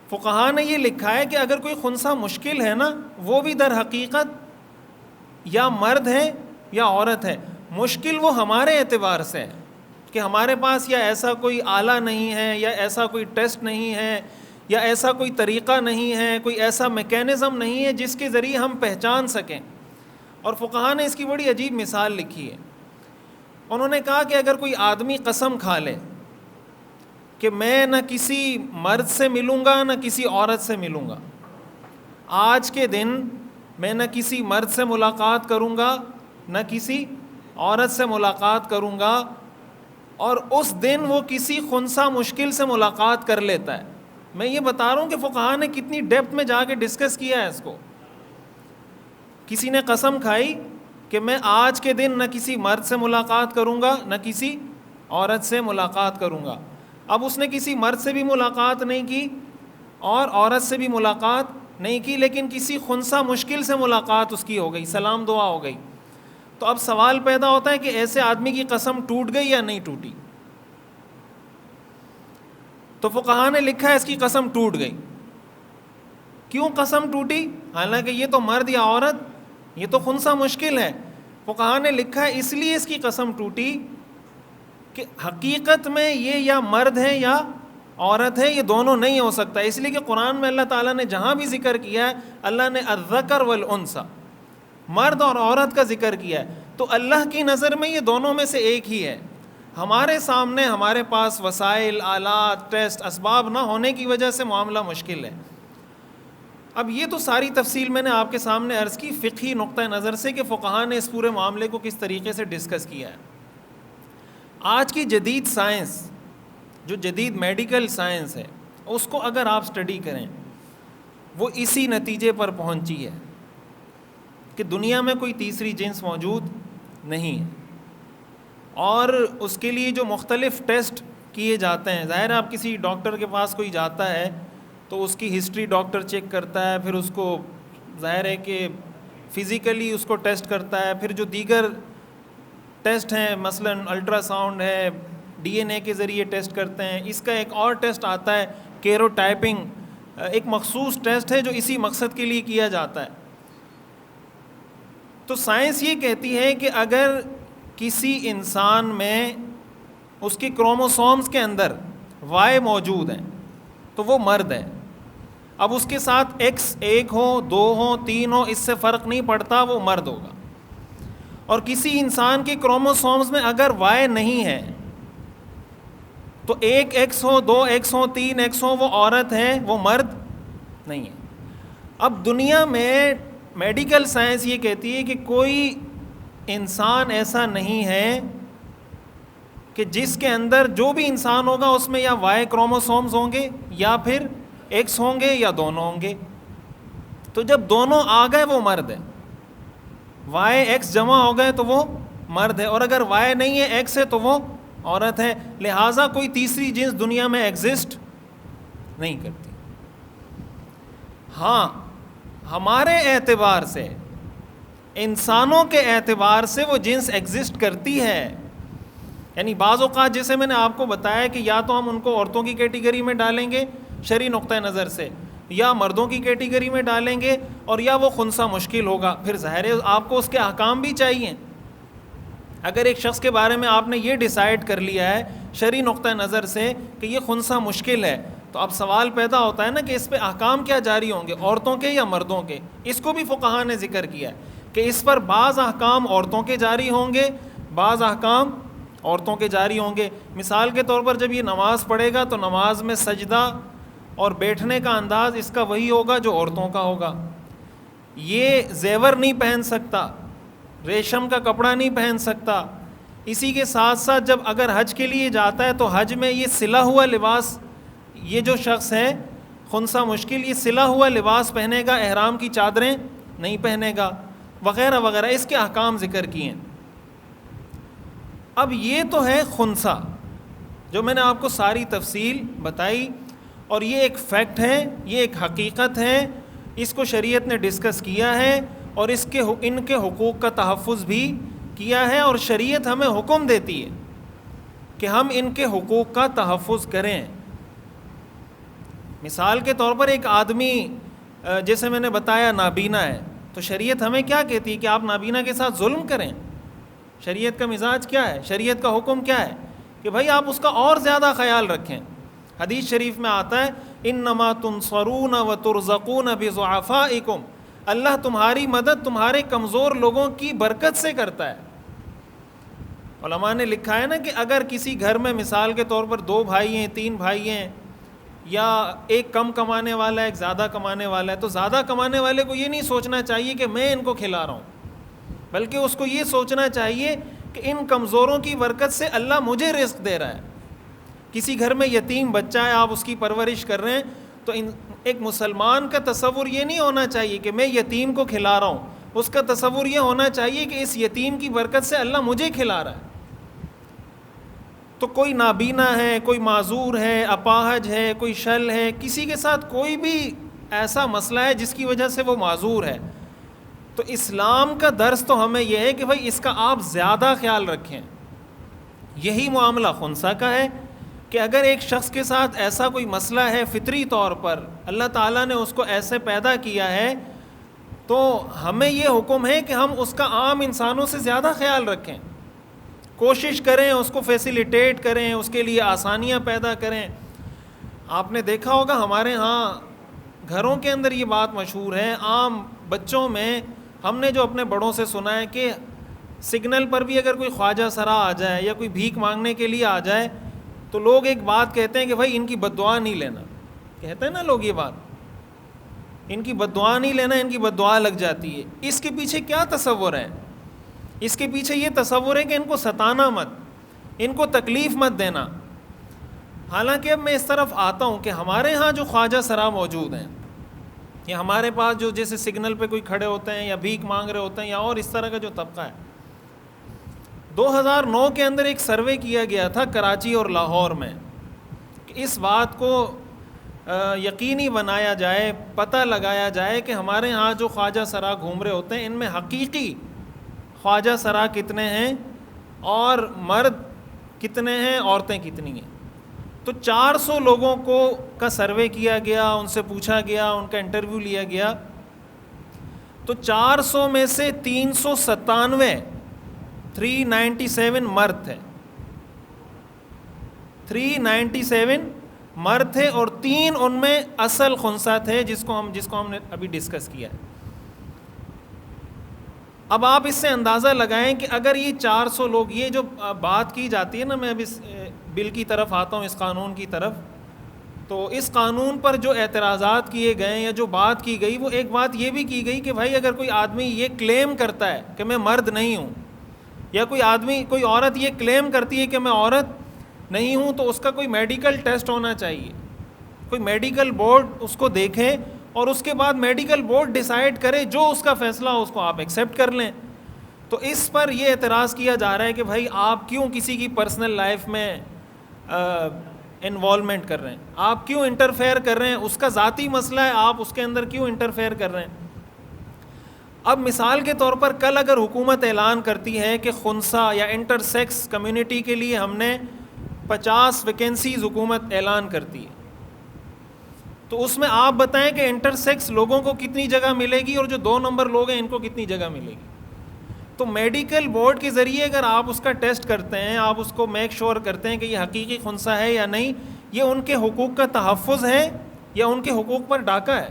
فقہاء نے یہ لکھا ہے کہ اگر کوئی خنثی مشکل ہے نا, وہ بھی در حقیقت یا مرد ہے یا عورت ہے. مشکل وہ ہمارے اعتبار سے ہے کہ ہمارے پاس یا ایسا کوئی آلہ نہیں ہے, یا ایسا کوئی ٹیسٹ نہیں ہے, یا ایسا کوئی طریقہ نہیں ہے, کوئی ایسا میکینزم نہیں ہے جس کے ذریعے ہم پہچان سکیں. اور فقہاء نے اس کی بڑی عجیب مثال لکھی ہے. انہوں نے کہا کہ اگر کوئی آدمی قسم کھا لے کہ میں نہ کسی مرد سے ملوں گا نہ کسی عورت سے ملوں گا, آج کے دن میں نہ کسی مرد سے ملاقات کروں گا نہ کسی عورت سے ملاقات کروں گا, اور اس دن وہ کسی خنثی مشکل سے ملاقات کر لیتا ہے. میں یہ بتا رہا ہوں کہ فقہاء نے کتنی ڈیپتھ میں جا کے ڈسکس کیا ہے اس کو. کسی نے قسم کھائی کہ میں آج کے دن نہ کسی مرد سے ملاقات کروں گا نہ کسی عورت سے ملاقات کروں گا. اب اس نے کسی مرد سے بھی ملاقات نہیں کی اور عورت سے بھی ملاقات نہیں کی, لیکن کسی خنثی مشکل سے ملاقات اس کی ہو گئی, سلام دعا ہو گئی. تو اب سوال پیدا ہوتا ہے کہ ایسے آدمی کی قسم ٹوٹ گئی یا نہیں ٹوٹی؟ تو فقہاء نے لکھا ہے اس کی قسم ٹوٹ گئی. کیوں قسم ٹوٹی؟ حالانکہ یہ تو مرد یا عورت، یہ تو خنثی مشکل ہے. فقہا نے لکھا ہے اس لیے اس کی قسم ٹوٹی کہ حقیقت میں یہ یا مرد ہے یا عورت ہے، یہ دونوں نہیں ہو سکتا. اس لیے کہ قرآن میں اللہ تعالیٰ نے جہاں بھی ذکر کیا ہے اللہ نے الذکر والانثی، مرد اور عورت کا ذکر کیا ہے. تو اللہ کی نظر میں یہ دونوں میں سے ایک ہی ہے. ہمارے سامنے ہمارے پاس وسائل، آلات، ٹیسٹ، اسباب نہ ہونے کی وجہ سے معاملہ مشکل ہے. اب یہ تو ساری تفصیل میں نے آپ کے سامنے عرض کی فقہی نقطہ نظر سے کہ فقہا نے اس پورے معاملے کو کس طریقے سے ڈسکس کیا ہے. آج کی جدید سائنس، جو جدید میڈیکل سائنس ہے، اس کو اگر آپ سٹڈی کریں وہ اسی نتیجے پر پہنچی ہے کہ دنیا میں کوئی تیسری جنس موجود نہیں ہے. اور اس کے لیے جو مختلف ٹیسٹ کیے جاتے ہیں، ظاہر ہے آپ کسی ڈاکٹر کے پاس کوئی جاتا ہے تو اس کی ہسٹری ڈاکٹر چیک کرتا ہے، پھر اس کو ظاہر ہے کہ فزیکلی اس کو ٹیسٹ کرتا ہے، پھر جو دیگر ٹیسٹ ہیں مثلا الٹرا ساؤنڈ ہے، ڈی این اے کے ذریعے ٹیسٹ کرتے ہیں. اس کا ایک اور ٹیسٹ آتا ہے کیروٹائپنگ، ایک مخصوص ٹیسٹ ہے جو اسی مقصد کے لیے کیا جاتا ہے. تو سائنس یہ کہتی ہے کہ اگر کسی انسان میں اس کے کروموسومز کے اندر وائی موجود ہیں تو وہ مرد ہے. اب اس کے ساتھ ایکس 1 ہو، 2 ہو، 3 ہو، اس سے فرق نہیں پڑتا، وہ مرد ہوگا. اور کسی انسان کے کروموسومز میں اگر وائی نہیں ہے تو 1 ایکس ہو، 2 ایکس ہو، 3 ایکس ہو، وہ عورت ہے، وہ مرد نہیں ہے. اب دنیا میں میڈیکل سائنس یہ کہتی ہے کہ کوئی انسان ایسا نہیں ہے کہ جس کے اندر جو بھی انسان ہوگا اس میں یا وائی کروموسومز ہوں گے یا پھر ایکس ہوں گے یا دونوں ہوں گے. تو جب دونوں آ گئے وہ مرد ہے، وائی ایکس جمع ہو گئے تو وہ مرد ہے. اور اگر وائی نہیں ہے ایکس ہے تو وہ عورت ہے. لہٰذا کوئی تیسری جنس دنیا میں ایگزسٹ نہیں کرتی. ہاں ہمارے اعتبار سے، انسانوں کے اعتبار سے وہ جنس ایگزسٹ کرتی ہے. یعنی بعض اوقات جیسے میں نے آپ کو بتایا کہ یا تو ہم ان کو عورتوں کی کیٹیگری میں ڈالیں گے شرعی نقطہ نظر سے، یا مردوں کی کیٹیگری میں ڈالیں گے، اور یا وہ خنثی مشکل ہوگا. پھر ظاہر ہے آپ کو اس کے احکام بھی چاہیے. اگر ایک شخص کے بارے میں آپ نے یہ ڈیسائیڈ کر لیا ہے شرعی نقطہ نظر سے کہ یہ خنثی مشکل ہے، تو اب سوال پیدا ہوتا ہے نا کہ اس پہ احکام کیا جاری ہوں گے، عورتوں کے یا مردوں کے. اس کو بھی فقہا نے ذکر کیا ہے کہ اس پر بعض احکام عورتوں کے جاری ہوں گے، بعض احکام عورتوں کے جاری ہوں گے. مثال کے طور پر جب یہ نماز پڑھے گا تو نماز میں سجدہ اور بیٹھنے کا انداز اس کا وہی ہوگا جو عورتوں کا ہوگا. یہ زیور نہیں پہن سکتا، ریشم کا کپڑا نہیں پہن سکتا. اسی کے ساتھ ساتھ جب اگر حج کے لیے جاتا ہے تو حج میں یہ سلا ہوا لباس، یہ جو شخص ہے خنثی مشکل، یہ سلا ہوا لباس پہنے گا، احرام کی چادریں نہیں پہنے گا، وغیرہ وغیرہ. اس کے احکام ذکر کیے ہیں. اب یہ تو ہے خنثی جو میں نے آپ کو ساری تفصیل بتائی، اور یہ ایک فیکٹ ہے، یہ ایک حقیقت ہے. اس کو شریعت نے ڈسکس کیا ہے اور ان کے حقوق کا تحفظ بھی کیا ہے، اور شریعت ہمیں حکم دیتی ہے کہ ہم ان کے حقوق کا تحفظ کریں. مثال کے طور پر ایک آدمی جیسے میں نے بتایا نابینا ہے، تو شریعت ہمیں کیا کہتی ہے کہ آپ نابینا کے ساتھ ظلم کریں؟ شریعت کا مزاج کیا ہے؟ شریعت کا حکم کیا ہے کہ بھائی آپ اس کا اور زیادہ خیال رکھیں. حدیث شریف میں آتا ہے انما تنصرون وترزقون بضعفائکم، اللہ تمہاری مدد تمہارے کمزور لوگوں کی برکت سے کرتا ہے. علماء نے لکھا ہے نا کہ اگر کسی گھر میں مثال کے طور پر 2 بھائی ہیں، 3 بھائی ہیں، یا ایک کم کمانے والا ہے ایک زیادہ کمانے والا ہے، تو زیادہ کمانے والے کو یہ نہیں سوچنا چاہیے کہ میں ان کو کھلا رہا ہوں، بلکہ اس کو یہ سوچنا چاہیے کہ ان کمزوروں کی برکت سے اللہ مجھے رزق دے رہا ہے. کسی گھر میں یتیم بچہ ہے، آپ اس کی پرورش کر رہے ہیں، تو ایک مسلمان کا تصور یہ نہیں ہونا چاہیے کہ میں یتیم کو کھلا رہا ہوں، اس کا تصور یہ ہونا چاہیے کہ اس یتیم کی برکت سے اللہ مجھے کھلا رہا ہے. تو کوئی نابینا ہے، کوئی معذور ہے، اپاہج ہے، کوئی شل ہے، کسی کے ساتھ کوئی بھی ایسا مسئلہ ہے جس کی وجہ سے وہ معذور ہے، تو اسلام کا درس تو ہمیں یہ ہے کہ بھائی اس کا آپ زیادہ خیال رکھیں. یہی معاملہ خنثی کا ہے. کہ اگر ایک شخص کے ساتھ ایسا کوئی مسئلہ ہے فطری طور پر، اللہ تعالیٰ نے اس کو ایسے پیدا کیا ہے، تو ہمیں یہ حکم ہے کہ ہم اس کا عام انسانوں سے زیادہ خیال رکھیں، کوشش کریں اس کو فیسیلیٹیٹ کریں، اس کے لیے آسانیاں پیدا کریں۔ آپ نے دیکھا ہوگا ہمارے ہاں گھروں کے اندر یہ بات مشہور ہے، عام بچوں میں ہم نے جو اپنے بڑوں سے سنا ہے کہ سگنل پر بھی اگر کوئی خواجہ سرا آ جائے یا کوئی بھیک مانگنے کے لیے آ جائے تو لوگ ایک بات کہتے ہیں کہ بھائی ان کی بد دعا نہیں لینا، کہتے ہیں نا لوگ یہ بات، ان کی بد دعا نہیں لینا، ان کی بد دعا لگ جاتی ہے۔ اس کے پیچھے کیا تصور ہے؟ اس کے پیچھے یہ تصور ہے کہ ان کو ستانا مت، ان کو تکلیف مت دینا۔ حالانکہ اب میں اس طرف آتا ہوں کہ ہمارے ہاں جو خواجہ سرا موجود ہیں، یا ہمارے پاس جو جیسے سگنل پہ کوئی کھڑے ہوتے ہیں یا بھیک مانگ رہے ہوتے ہیں یا اور اس طرح کا جو طبقہ ہے، 2009 کے اندر ایک سروے کیا گیا تھا کراچی اور لاہور میں کہ اس بات کو یقینی بنایا جائے، پتہ لگایا جائے کہ ہمارے ہاں جو خواجہ سرا گھوم رہے ہوتے ہیں ان میں حقیقی خواجہ سرا کتنے ہیں اور مرد کتنے ہیں، عورتیں کتنی ہیں۔ تو 400 لوگوں کا سروے کیا گیا، ان سے پوچھا گیا، ان کا انٹرویو لیا گیا، تو 400 میں سے 397 مرد تھے، 397 مرد تھے اور 3 ان میں اصل خنثی تھے جس کو ہم نے ابھی ڈسکس کیا ہے۔ اب آپ اس سے اندازہ لگائیں کہ اگر یہ 400 لوگ، یہ جو بات کی جاتی ہے نا، میں اب اس بل کی طرف آتا ہوں، اس قانون کی طرف، تو اس قانون پر جو اعتراضات کیے گئے یا جو بات کی گئی، وہ ایک بات یہ بھی کی گئی کہ بھائی اگر کوئی آدمی یہ کلیم کرتا ہے کہ میں مرد نہیں ہوں، یا کوئی عورت یہ کلیم کرتی ہے کہ میں عورت نہیں ہوں، تو اس کا کوئی میڈیکل ٹیسٹ ہونا چاہیے، کوئی میڈیکل بورڈ اس کو دیکھے اور اس کے بعد میڈیکل بورڈ ڈیسائیڈ کرے، جو اس کا فیصلہ ہو اس کو آپ ایکسیپٹ کر لیں۔ تو اس پر یہ اعتراض کیا جا رہا ہے کہ بھائی آپ کیوں کسی کی پرسنل لائف میں انوالومنٹ کر رہے ہیں، آپ کیوں انٹرفیئر کر رہے ہیں، اس کا ذاتی مسئلہ ہے، آپ اس کے اندر کیوں انٹرفیئر کر رہے ہیں۔ اب مثال کے طور پر کل اگر حکومت اعلان کرتی ہے کہ خنثی یا انٹر سیکس کمیونٹی کے لیے ہم نے 50 ویکینسیز حکومت اعلان کرتی ہے، تو اس میں آپ بتائیں کہ انٹر سیکس لوگوں کو کتنی جگہ ملے گی اور جو 2 نمبر لوگ ہیں ان کو کتنی جگہ ملے گی۔ تو میڈیکل بورڈ کے ذریعے اگر آپ اس کا ٹیسٹ کرتے ہیں، آپ اس کو میک شور کرتے ہیں کہ یہ حقیقی خنثی ہے یا نہیں، یہ ان کے حقوق کا تحفظ ہے یا ان کے حقوق پر ڈاکہ ہے؟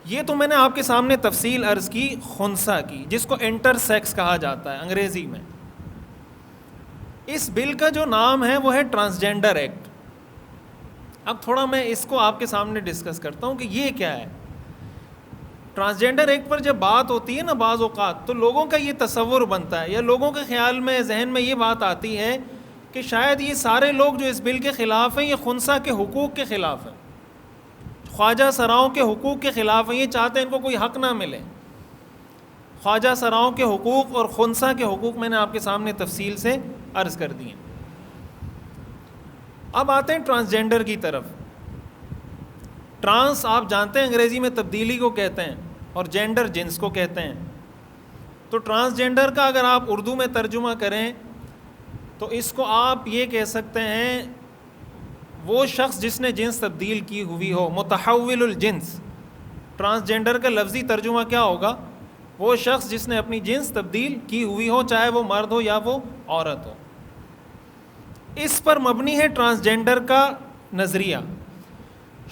یہ تو میں نے آپ کے سامنے تفصیل عرض کی خنثی کی، جس کو انٹر سیکس کہا جاتا ہے انگریزی میں۔ اس بل کا جو نام ہے وہ ہے ٹرانسجینڈر ایکٹ۔ اب تھوڑا میں اس کو آپ کے سامنے ڈسکس کرتا ہوں کہ یہ کیا ہے۔ ٹرانسجینڈر ایکٹ پر جب بات ہوتی ہے نا بعض اوقات، تو لوگوں کا یہ تصور بنتا ہے یا لوگوں کے خیال میں ذہن میں یہ بات آتی ہے کہ شاید یہ سارے لوگ جو اس بل کے خلاف ہیں یہ خنثی کے حقوق کے خلاف ہیں، خواجہ سراؤں کے حقوق کے خلاف ہیں، یہ چاہتے ہیں ان کو کوئی حق نہ ملے۔ خواجہ سراؤں کے حقوق اور خنثی کے حقوق میں نے آپ کے سامنے تفصیل سے عرض کر دیے۔ اب آتے ہیں ٹرانسجینڈر کی طرف۔ ٹرانس آپ جانتے ہیں انگریزی میں تبدیلی کو کہتے ہیں اور جینڈر جنس کو کہتے ہیں۔ تو ٹرانسجینڈر کا اگر آپ اردو میں ترجمہ کریں تو اس کو آپ یہ کہہ سکتے ہیں وہ شخص جس نے جنس تبدیل کی ہوئی ہو، متحول الجنس۔ ٹرانسجینڈر کا لفظی ترجمہ کیا ہوگا؟ وہ شخص جس نے اپنی جنس تبدیل کی ہوئی ہو، چاہے وہ مرد ہو یا وہ عورت ہو۔ اس پر مبنی ہے ٹرانسجینڈر کا نظریہ۔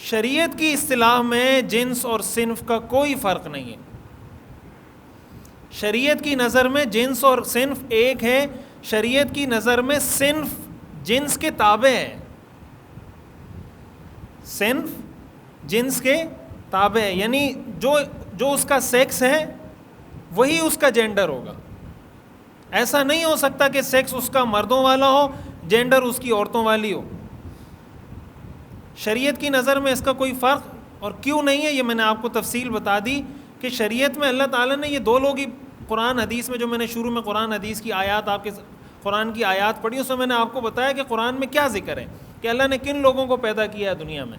شریعت کی اصطلاح میں جنس اور صنف کا کوئی فرق نہیں ہے۔ شریعت کی نظر میں جنس اور صنف ایک ہے، شریعت کی نظر میں صنف جنس کے تابع ہے، صنف جنس کے تابع ہے، یعنی جو اس کا سیکس ہے وہی اس کا جینڈر ہوگا۔ ایسا نہیں ہو سکتا کہ سیکس اس کا مردوں والا ہو، جینڈر اس کی عورتوں والی ہو۔ شریعت کی نظر میں اس کا کوئی فرق اور کیوں نہیں ہے، یہ میں نے آپ کو تفصیل بتا دی کہ شریعت میں اللہ تعالیٰ نے یہ 2 لوگ ہی، قرآن حدیث میں جو میں نے شروع میں قرآن حدیث کی آیات آپ کے قرآن کی آیات پڑھی، اس میں میں نے آپ کو بتایا کہ قرآن میں کیا ذکر ہے کہ اللہ نے کن لوگوں کو پیدا کیا ہے دنیا میں۔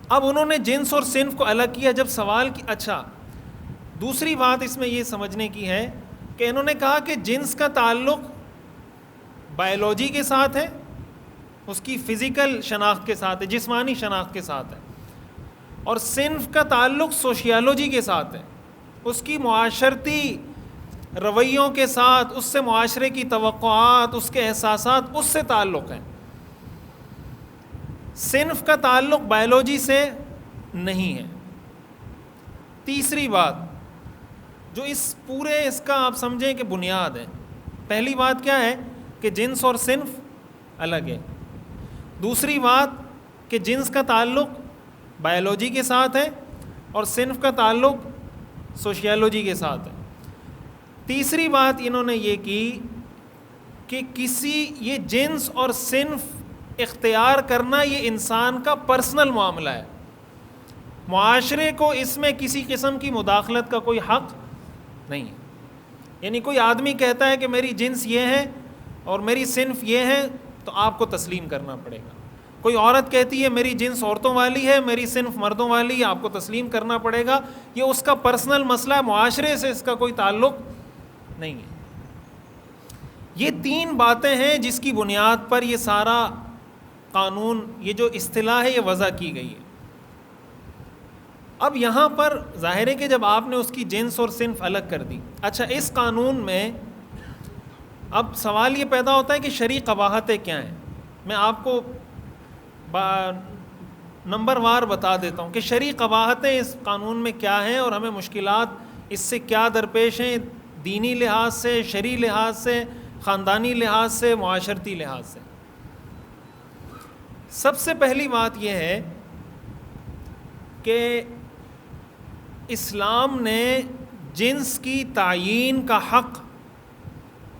اب انہوں نے جنس اور صنف کو الگ کیا۔ جب سوال کی، اچھا دوسری بات اس میں یہ سمجھنے کی ہے کہ انہوں نے کہا کہ جنس کا تعلق بائیولوجی کے ساتھ ہے، اس کی فزیکل شناخت کے ساتھ ہے، جسمانی شناخت کے ساتھ ہے، اور صنف کا تعلق سوشیالوجی کے ساتھ ہے، اس کی معاشرتی رویوں کے ساتھ، اس سے معاشرے کی توقعات، اس کے احساسات، اس سے تعلق ہے۔ صنف کا تعلق بائیولوجی سے نہیں ہے۔ تیسری بات جو اس کا آپ سمجھیں کہ بنیاد ہے، پہلی بات کیا ہے کہ جنس اور صنف الگ ہے۔ دوسری بات کہ جنس کا تعلق بائیولوجی کے ساتھ ہے اور صنف کا تعلق سوشیالوجی کے ساتھ ہے۔ تیسری بات انہوں نے یہ کی کہ یہ جنس اور صنف اختیار کرنا یہ انسان کا پرسنل معاملہ ہے، معاشرے کو اس میں کسی قسم کی مداخلت کا کوئی حق نہیں ہے۔ یعنی کوئی آدمی کہتا ہے کہ میری جنس یہ ہے اور میری صنف یہ ہے تو آپ کو تسلیم کرنا پڑے گا۔ کوئی عورت کہتی ہے میری جنس عورتوں والی ہے، میری صنف مردوں والی ہے، آپ کو تسلیم کرنا پڑے گا۔ یہ اس کا پرسنل مسئلہ ہے، معاشرے سے اس کا کوئی تعلق نہیں ہے۔ یہ تین باتیں ہیں جس کی بنیاد پر یہ سارا قانون، یہ جو اصطلاح ہے، یہ وضع کی گئی ہے۔ اب یہاں پر ظاہر ہے کہ جب آپ نے اس کی جنس اور صنف الگ کر دی، اچھا اس قانون میں اب سوال یہ پیدا ہوتا ہے کہ شرعی قباحتیں کیا ہیں۔ میں آپ کو نمبر وار بتا دیتا ہوں کہ شرعی قباحتیں اس قانون میں کیا ہیں اور ہمیں مشکلات اس سے کیا درپیش ہیں، دینی لحاظ سے، شرعی لحاظ سے، خاندانی لحاظ سے، معاشرتی لحاظ سے۔ سب سے پہلی بات یہ ہے کہ اسلام نے جنس کی تعیین کا حق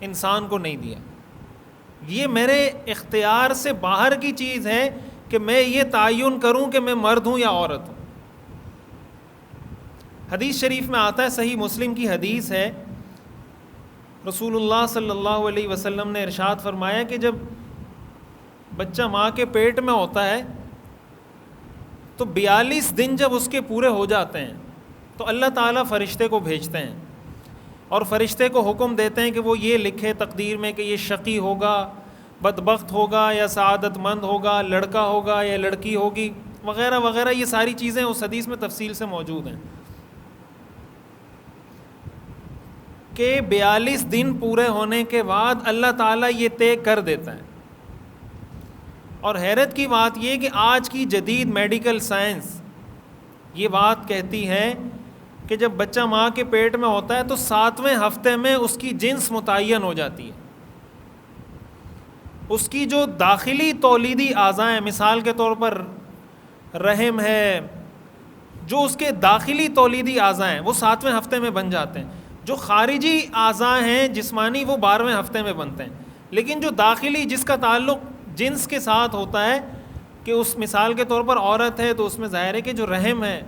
انسان کو نہیں دیا۔ یہ میرے اختیار سے باہر کی چیز ہے کہ میں یہ تعین کروں کہ میں مرد ہوں یا عورت ہوں۔ حدیث شریف میں آتا ہے، صحیح مسلم کی حدیث ہے، رسول اللہ صلی اللہ علیہ وسلم نے ارشاد فرمایا کہ جب بچہ ماں کے پیٹ میں ہوتا ہے تو 42 دن جب اس کے پورے ہو جاتے ہیں تو اللہ تعالیٰ فرشتے کو بھیجتے ہیں اور فرشتے کو حکم دیتے ہیں کہ وہ یہ لکھے تقدیر میں کہ یہ شقی ہوگا، بدبخت ہوگا یا سعادت مند ہوگا، لڑکا ہوگا یا لڑکی ہوگی، وغیرہ وغیرہ۔ یہ ساری چیزیں اس حدیث میں تفصیل سے موجود ہیں کہ 42 دن پورے ہونے کے بعد اللہ تعالیٰ یہ طے کر دیتا ہے۔ اور حیرت کی بات یہ کہ آج کی جدید میڈیکل سائنس یہ بات کہتی ہے کہ جب بچہ ماں کے پیٹ میں ہوتا ہے تو 7ویں ہفتے میں اس کی جنس متعین ہو جاتی ہے۔ اس کی جو داخلی تولیدی اعضاء ہیں، مثال کے طور پر رحم ہے، جو اس کے داخلی تولیدی اعضاء ہیں وہ 7ویں ہفتے میں بن جاتے ہیں۔ جو خارجی اعضاء ہیں جسمانی وہ 12ویں ہفتے میں بنتے ہیں، لیکن جو داخلی جس کا تعلق جنس کے ساتھ ہوتا ہے کہ اس مثال کے طور پر عورت ہے تو اس میں ظاہر ہے کہ جو رحم ہے،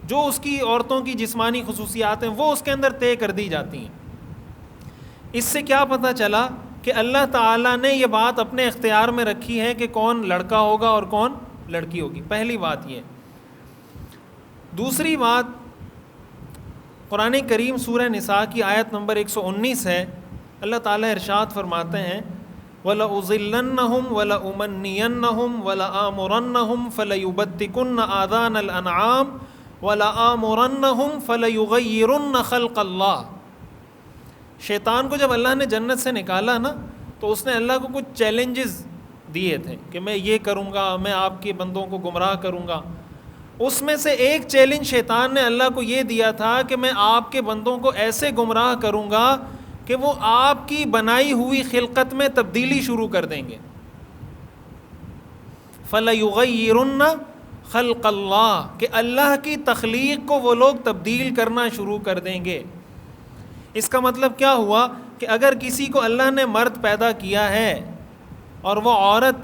جو اس کی عورتوں کی جسمانی خصوصیات ہیں وہ اس کے اندر طے کر دی جاتی ہیں۔ اس سے کیا پتہ چلا کہ اللہ تعالیٰ نے یہ بات اپنے اختیار میں رکھی ہے کہ کون لڑکا ہوگا اور کون لڑکی ہوگی۔ پہلی بات یہ۔ دوسری بات، قرآن کریم سورہ نساء کی آیت نمبر 119 ہے، اللہ تعالیٰ ارشاد فرماتے ہیں وَلَأُضِلَّنَّهُمْ وَلَأُمَنِّيَنَّهُمْ وَلَآمُرَنَّهُمْ فَلَيُبَتِّكُنَّ آذَانَ الْأَنْعَامِ وَلَآمُرَنَّهُمْ فَلَيُغَيِّرُنَّ خَلْقَ اللَّهِ۔ شیطان کو جب اللہ نے جنت سے نکالا نا تو اس نے اللہ کو کچھ چیلنجز دیے تھے کہ میں یہ کروں گا، میں آپ کے بندوں کو گمراہ کروں گا۔ اس میں سے ایک چیلنج شیطان نے اللہ کو یہ دیا تھا کہ میں آپ کے بندوں کو ایسے گمراہ کروں گا کہ وہ آپ کی بنائی ہوئی خلقت میں تبدیلی شروع کر دیں گے۔ فَلَيُغَيِّرُنَّ خَلْقَ اللَّهِ، کہ اللہ کی تخلیق کو وہ لوگ تبدیل کرنا شروع کر دیں گے۔ اس کا مطلب کیا ہوا کہ اگر کسی کو اللہ نے مرد پیدا کیا ہے اور وہ عورت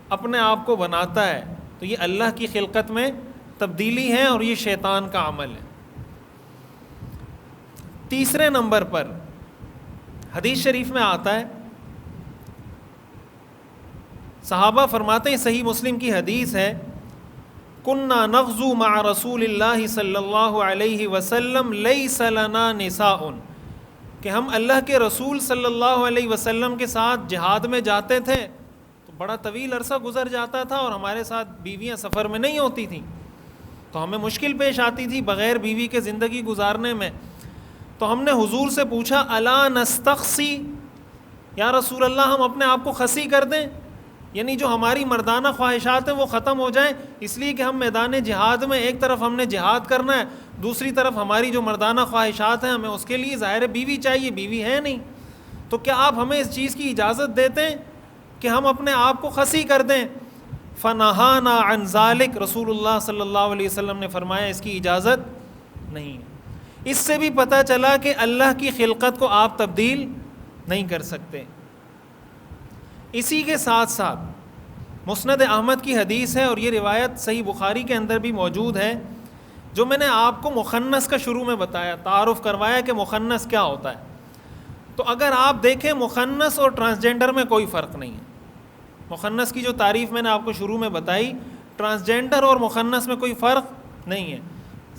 اپنے آپ کو بناتا ہے تو یہ اللہ کی خلقت میں تبدیلی ہے اور یہ شیطان کا عمل ہے۔ تیسرے نمبر پر حدیث شریف میں آتا ہے، صحابہ فرماتے ہیں، صحیح مسلم کی حدیث ہے، کُنَّا نَغْزُو مَعَ رَسُولِ اللَّهِ صلی اللہ علیہ وسلم لَيْسَ لَنَا نِسَاءٌ، کہ ہم اللہ کے رسول صلی اللہ علیہ وسلم کے ساتھ جہاد میں جاتے تھے تو بڑا طویل عرصہ گزر جاتا تھا اور ہمارے ساتھ بیویاں سفر میں نہیں ہوتی تھیں، تو ہمیں مشکل پیش آتی تھی بغیر بیوی کے زندگی گزارنے میں. تو ہم نے حضور سے پوچھا الا نستخسی، یا رسول اللہ ہم اپنے آپ کو خسی کر دیں، یعنی جو ہماری مردانہ خواہشات ہیں وہ ختم ہو جائیں، اس لیے کہ ہم میدان جہاد میں ایک طرف ہم نے جہاد کرنا ہے، دوسری طرف ہماری جو مردانہ خواہشات ہیں ہمیں اس کے لیے ظاہر بیوی چاہیے، بیوی ہے نہیں، تو کیا آپ ہمیں اس چیز کی اجازت دیتے ہیں کہ ہم اپنے آپ کو خسی کر دیں؟ فنہانا عن ذالک، رسول اللہ صلی اللہ علیہ وسلم نے فرمایا اس کی اجازت نہیں ہے. اس سے بھی پتہ چلا کہ اللہ کی خلقت کو آپ تبدیل نہیں کر سکتے. اسی کے ساتھ ساتھ مسند احمد کی حدیث ہے اور یہ روایت صحیح بخاری کے اندر بھی موجود ہے، جو میں نے آپ کو مخنث کا شروع میں بتایا، تعارف کروایا کہ مخنث کیا ہوتا ہے. تو اگر آپ دیکھیں مخنث اور ٹرانسجینڈر میں کوئی فرق نہیں ہے. مخنث کی جو تعریف میں نے آپ کو شروع میں بتائی، ٹرانسجینڈر اور مخنث میں کوئی فرق نہیں ہے.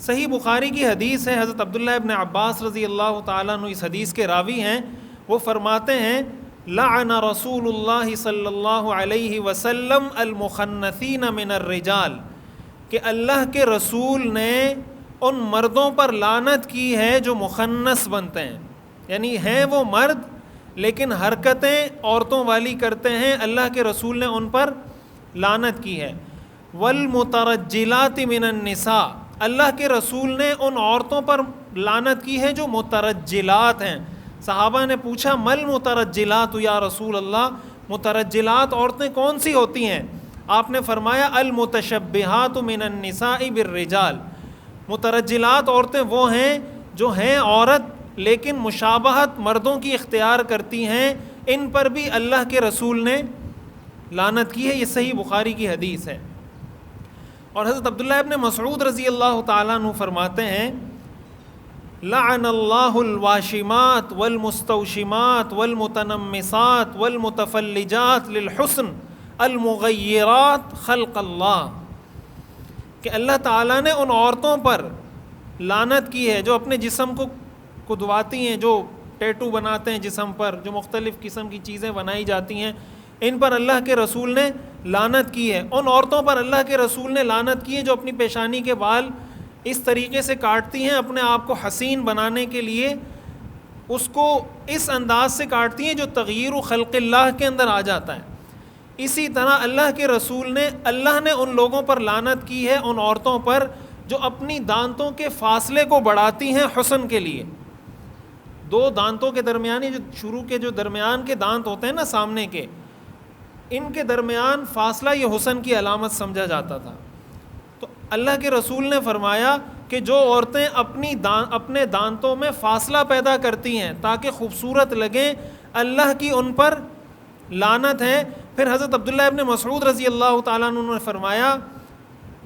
صحیح بخاری کی حدیث ہے، حضرت عبداللہ ابن عباس رضی اللہ تعالیٰ عنہ اس حدیث کے راوی ہیں، وہ فرماتے ہیں لعن رسول اللہ صلی اللہ علیہ وسلم المخنثین من الرجال، کہ اللہ کے رسول نے ان مردوں پر لعنت کی ہے جو مخنث بنتے ہیں، یعنی ہیں وہ مرد لیکن حرکتیں عورتوں والی کرتے ہیں، اللہ کے رسول نے ان پر لعنت کی ہے. والمترجلات من النساء، اللہ کے رسول نے ان عورتوں پر لعنت کی ہے جو مترجلات ہیں. صحابہ نے پوچھا مل مترجلات یا رسول اللہ، مترجلات عورتیں کون سی ہوتی ہیں؟ آپ نے فرمایا المتشبہات من النساء بالرجال، مترجلات عورتیں وہ ہیں جو ہیں عورت لیکن مشابہت مردوں کی اختیار کرتی ہیں، ان پر بھی اللہ کے رسول نے لعنت کی ہے. یہ صحیح بخاری کی حدیث ہے. اور حضرت عبداللہ ابن مسعود رضی اللہ تعالیٰ عنہ فرماتے ہیں لعن اللہ الواشمات والمستوشمات والمتنمسات والمتفلجات للحسن المغیرات خلق اللہ، کہ اللہ تعالیٰ نے ان عورتوں پر لعنت کی ہے جو اپنے جسم کو کدواتی ہیں، جو ٹیٹو بناتے ہیں جسم پر، جو مختلف قسم کی چیزیں بنائی جاتی ہیں، ان پر اللہ کے رسول نے لعنت کی ہے. ان عورتوں پر اللہ کے رسول نے لعنت کی ہے جو اپنی پیشانی کے بال اس طریقے سے کاٹتی ہیں اپنے آپ کو حسین بنانے کے لیے، اس کو اس انداز سے کاٹتی ہیں جو تغییر و خلق اللہ کے اندر آ جاتا ہے. اسی طرح اللہ کے رسول نے، اللہ نے ان لوگوں پر لعنت کی ہے، ان عورتوں پر جو اپنی دانتوں کے فاصلے کو بڑھاتی ہیں حسن کے لیے. دو دانتوں کے درمیان، جو شروع کے جو درمیان کے دانت ہوتے ہیں نا سامنے کے، ان کے درمیان فاصلہ یہ حسن کی علامت سمجھا جاتا تھا. تو اللہ کے رسول نے فرمایا کہ جو عورتیں اپنے دانتوں میں فاصلہ پیدا کرتی ہیں تاکہ خوبصورت لگیں، اللہ کی ان پر لعنت ہے. پھر حضرت عبداللہ ابن مسعود رضی اللہ تعالیٰ عنہ نے فرمایا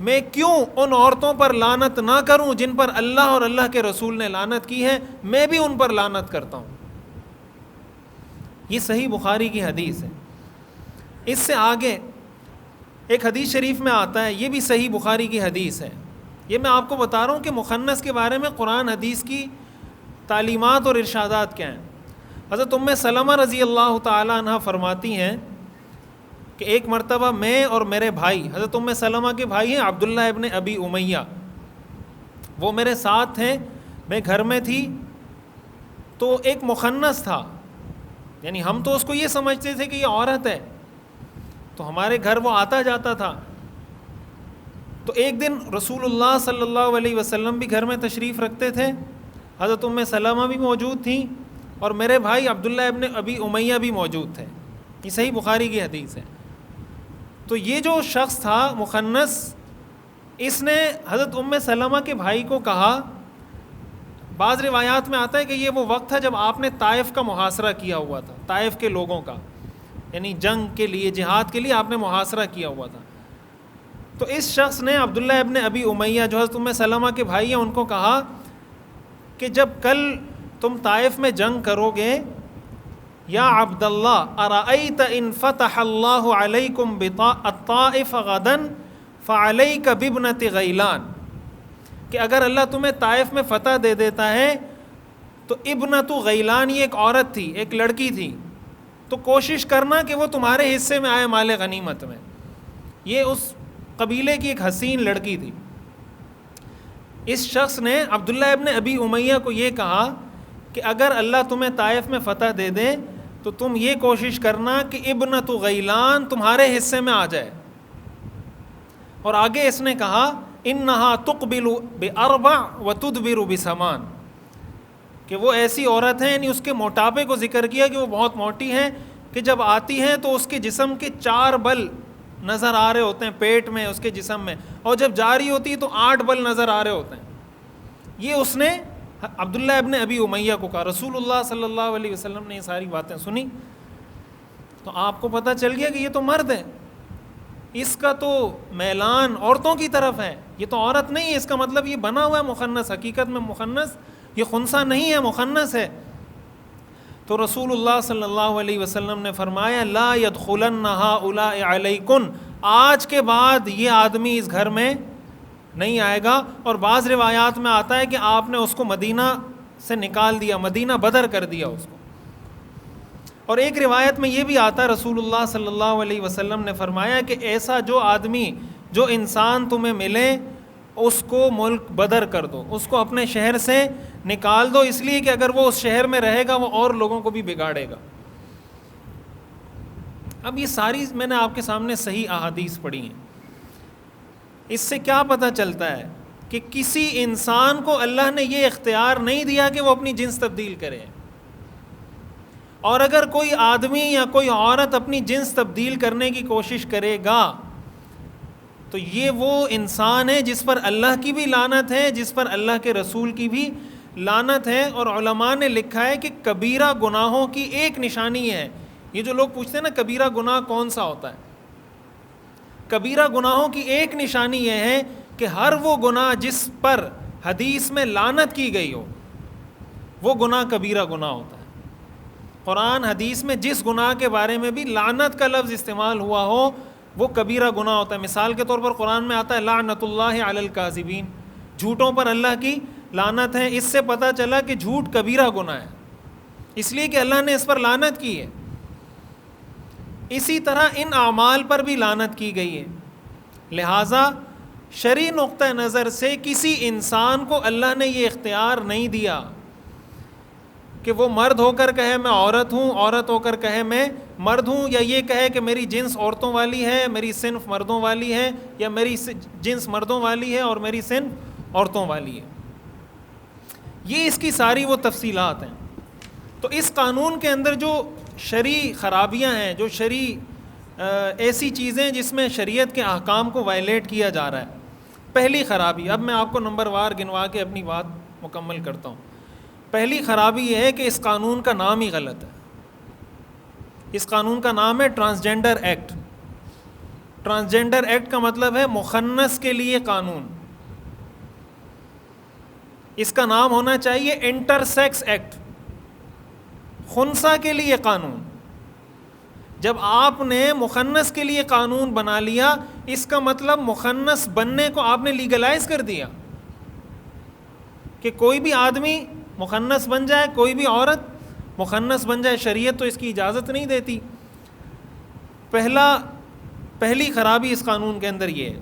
میں کیوں ان عورتوں پر لعنت نہ کروں جن پر اللہ اور اللہ کے رسول نے لعنت کی ہے، میں بھی ان پر لعنت کرتا ہوں. یہ صحیح بخاری کی حدیث ہے. اس سے آگے ایک حدیث شریف میں آتا ہے، یہ بھی صحیح بخاری کی حدیث ہے. یہ میں آپ کو بتا رہا ہوں کہ مخنث کے بارے میں قرآن حدیث کی تعلیمات اور ارشادات کیا ہیں. حضرت ام سلمہ رضی اللہ تعالی عنہ فرماتی ہیں کہ ایک مرتبہ میں اور میرے بھائی، حضرت ام سلمہ کے بھائی ہیں عبداللہ ابن ابی امیہ، وہ میرے ساتھ تھے، میں گھر میں تھی، تو ایک مخنث تھا، یعنی ہم تو اس کو یہ سمجھتے تھے کہ یہ عورت ہے، تو ہمارے گھر وہ آتا جاتا تھا. تو ایک دن رسول اللہ صلی اللہ علیہ وسلم بھی گھر میں تشریف رکھتے تھے، حضرت ام سلمہ بھی موجود تھیں اور میرے بھائی عبداللہ ابن ابی امیہ بھی موجود تھے. یہ صحیح بخاری کی حدیث ہے. تو یہ جو شخص تھا مخنث، اس نے حضرت ام سلمہ کے بھائی کو کہا، بعض روایات میں آتا ہے کہ یہ وہ وقت تھا جب آپ نے طائف کا محاصرہ کیا ہوا تھا، طائف کے لوگوں کا، یعنی جنگ کے لیے، جہاد کے لیے آپ نے محاصرہ کیا ہوا تھا. تو اس شخص نے عبداللہ ابن ابی امیہ جو حضرت ام سلمہ کے بھائی ہیں ان کو کہا کہ جب کل تم طائف میں جنگ کرو گے، یا عبداللہ ارأیت ان فتح اللہ علیکم الطائف غدا فعلیک بابنۃ غیلان، کہ اگر اللہ تمہیں طائف میں فتح دے دیتا ہے تو ابنۃ غیلان یہ ایک عورت تھی، ایک لڑکی تھی، تو کوشش کرنا کہ وہ تمہارے حصے میں آئے مال غنیمت میں. یہ اس قبیلے کی ایک حسین لڑکی تھی. اس شخص نے عبداللہ ابن ابی امیہ کو یہ کہا کہ اگر اللہ تمہیں طائف میں فتح دے دے تو تم یہ کوشش کرنا کہ ابنۃ غیلان تمہارے حصے میں آ جائے. اور آگے اس نے کہا انہا تقبل باربع وتدبر بثمان، کہ وہ ایسی عورت ہے، یعنی اس کے موٹاپے کو ذکر کیا کہ وہ بہت موٹی ہے، کہ جب آتی ہیں تو اس کے جسم کے 4 بل نظر آ رہے ہوتے ہیں پیٹ میں، اس کے جسم میں، اور جب جا رہی ہوتی ہے تو 8 بل نظر آ رہے ہوتے ہیں. یہ اس نے عبداللہ ابن ابی امیہ کو کہا. رسول اللہ صلی اللہ علیہ وسلم نے یہ ساری باتیں سنی تو آپ کو پتہ چل گیا کہ یہ تو مرد ہے، اس کا تو میلان عورتوں کی طرف ہے، یہ تو عورت نہیں ہے. اس کا مطلب یہ بنا ہوا ہے مخنث، حقیقت میں مخنث، یہ خنثی نہیں ہے، مخنث ہے. تو رسول اللہ صلی اللہ علیہ وسلم نے فرمایا لا يدخلن هؤلاء علیکن، آج کے بعد یہ آدمی اس گھر میں نہیں آئے گا. اور بعض روایات میں آتا ہے کہ آپ نے اس کو مدینہ سے نکال دیا، مدینہ بدر کر دیا اس کو. اور ایک روایت میں یہ بھی آتا ہے رسول اللہ صلی اللہ علیہ وسلم نے فرمایا کہ ایسا جو آدمی، جو انسان تمہیں ملے اس کو ملک بدر کر دو، اس کو اپنے شہر سے نکال دو، اس لیے کہ اگر وہ اس شہر میں رہے گا وہ اور لوگوں کو بھی بگاڑے گا. اب یہ ساری میں نے آپ کے سامنے صحیح احادیث پڑھی ہیں. اس سے کیا پتہ چلتا ہے کہ کسی انسان کو اللہ نے یہ اختیار نہیں دیا کہ وہ اپنی جنس تبدیل کرے. اور اگر کوئی آدمی یا کوئی عورت اپنی جنس تبدیل کرنے کی کوشش کرے گا تو یہ وہ انسان ہے جس پر اللہ کی بھی لعنت ہے، جس پر اللہ کے رسول کی بھی لعنت ہے. اور علماء نے لکھا ہے کہ کبیرہ گناہوں کی ایک نشانی ہے. یہ جو لوگ پوچھتے ہیں نا کبیرہ گناہ کون سا ہوتا ہے، کبیرہ گناہوں کی ایک نشانی یہ ہے کہ ہر وہ گناہ جس پر حدیث میں لعنت کی گئی ہو وہ گناہ کبیرہ گناہ ہوتا ہے. قرآن حدیث میں جس گناہ کے بارے میں بھی لعنت کا لفظ استعمال ہوا ہو وہ کبیرہ گناہ ہوتا ہے. مثال کے طور پر قرآن میں آتا ہے لعنت اللہ علی الکاذبین، جھوٹوں پر اللہ کی لعنت ہے. اس سے پتہ چلا کہ جھوٹ کبیرہ گناہ ہے، اس لیے کہ اللہ نے اس پر لعنت کی ہے. اسی طرح ان اعمال پر بھی لعنت کی گئی ہے. لہٰذا شرعی نقطہ نظر سے کسی انسان کو اللہ نے یہ اختیار نہیں دیا کہ وہ مرد ہو کر کہے میں عورت ہوں، عورت ہو کر کہے میں مرد ہوں، یا یہ کہے کہ میری جنس عورتوں والی ہے، میری صنف مردوں والی ہے، یا میری جنس مردوں والی ہے اور میری صنف عورتوں والی ہے. یہ اس کی ساری وہ تفصیلات ہیں. تو اس قانون کے اندر جو شرعی خرابیاں ہیں، جو شرعی ایسی چیزیں جس میں شریعت کے احکام کو وائلیٹ کیا جا رہا ہے. پہلی خرابی، اب میں آپ کو نمبر وار گنوا کے اپنی بات مکمل کرتا ہوں. پہلی خرابی یہ ہے کہ اس قانون کا نام ہی غلط ہے. اس قانون کا نام ہے ٹرانسجینڈر ایکٹ. ٹرانسجینڈر ایکٹ کا مطلب ہے مخنث کے لیے قانون. اس کا نام ہونا چاہیے انٹر سیکس ایکٹ، خنثی کے لیے قانون. جب آپ نے مخنث کے لیے قانون بنا لیا اس کا مطلب مخنث بننے کو آپ نے لیگلائز کر دیا کہ کوئی بھی آدمی مخنث بن جائے، کوئی بھی عورت مخنث بن جائے. شریعت تو اس کی اجازت نہیں دیتی. پہلی خرابی اس قانون کے اندر یہ ہے.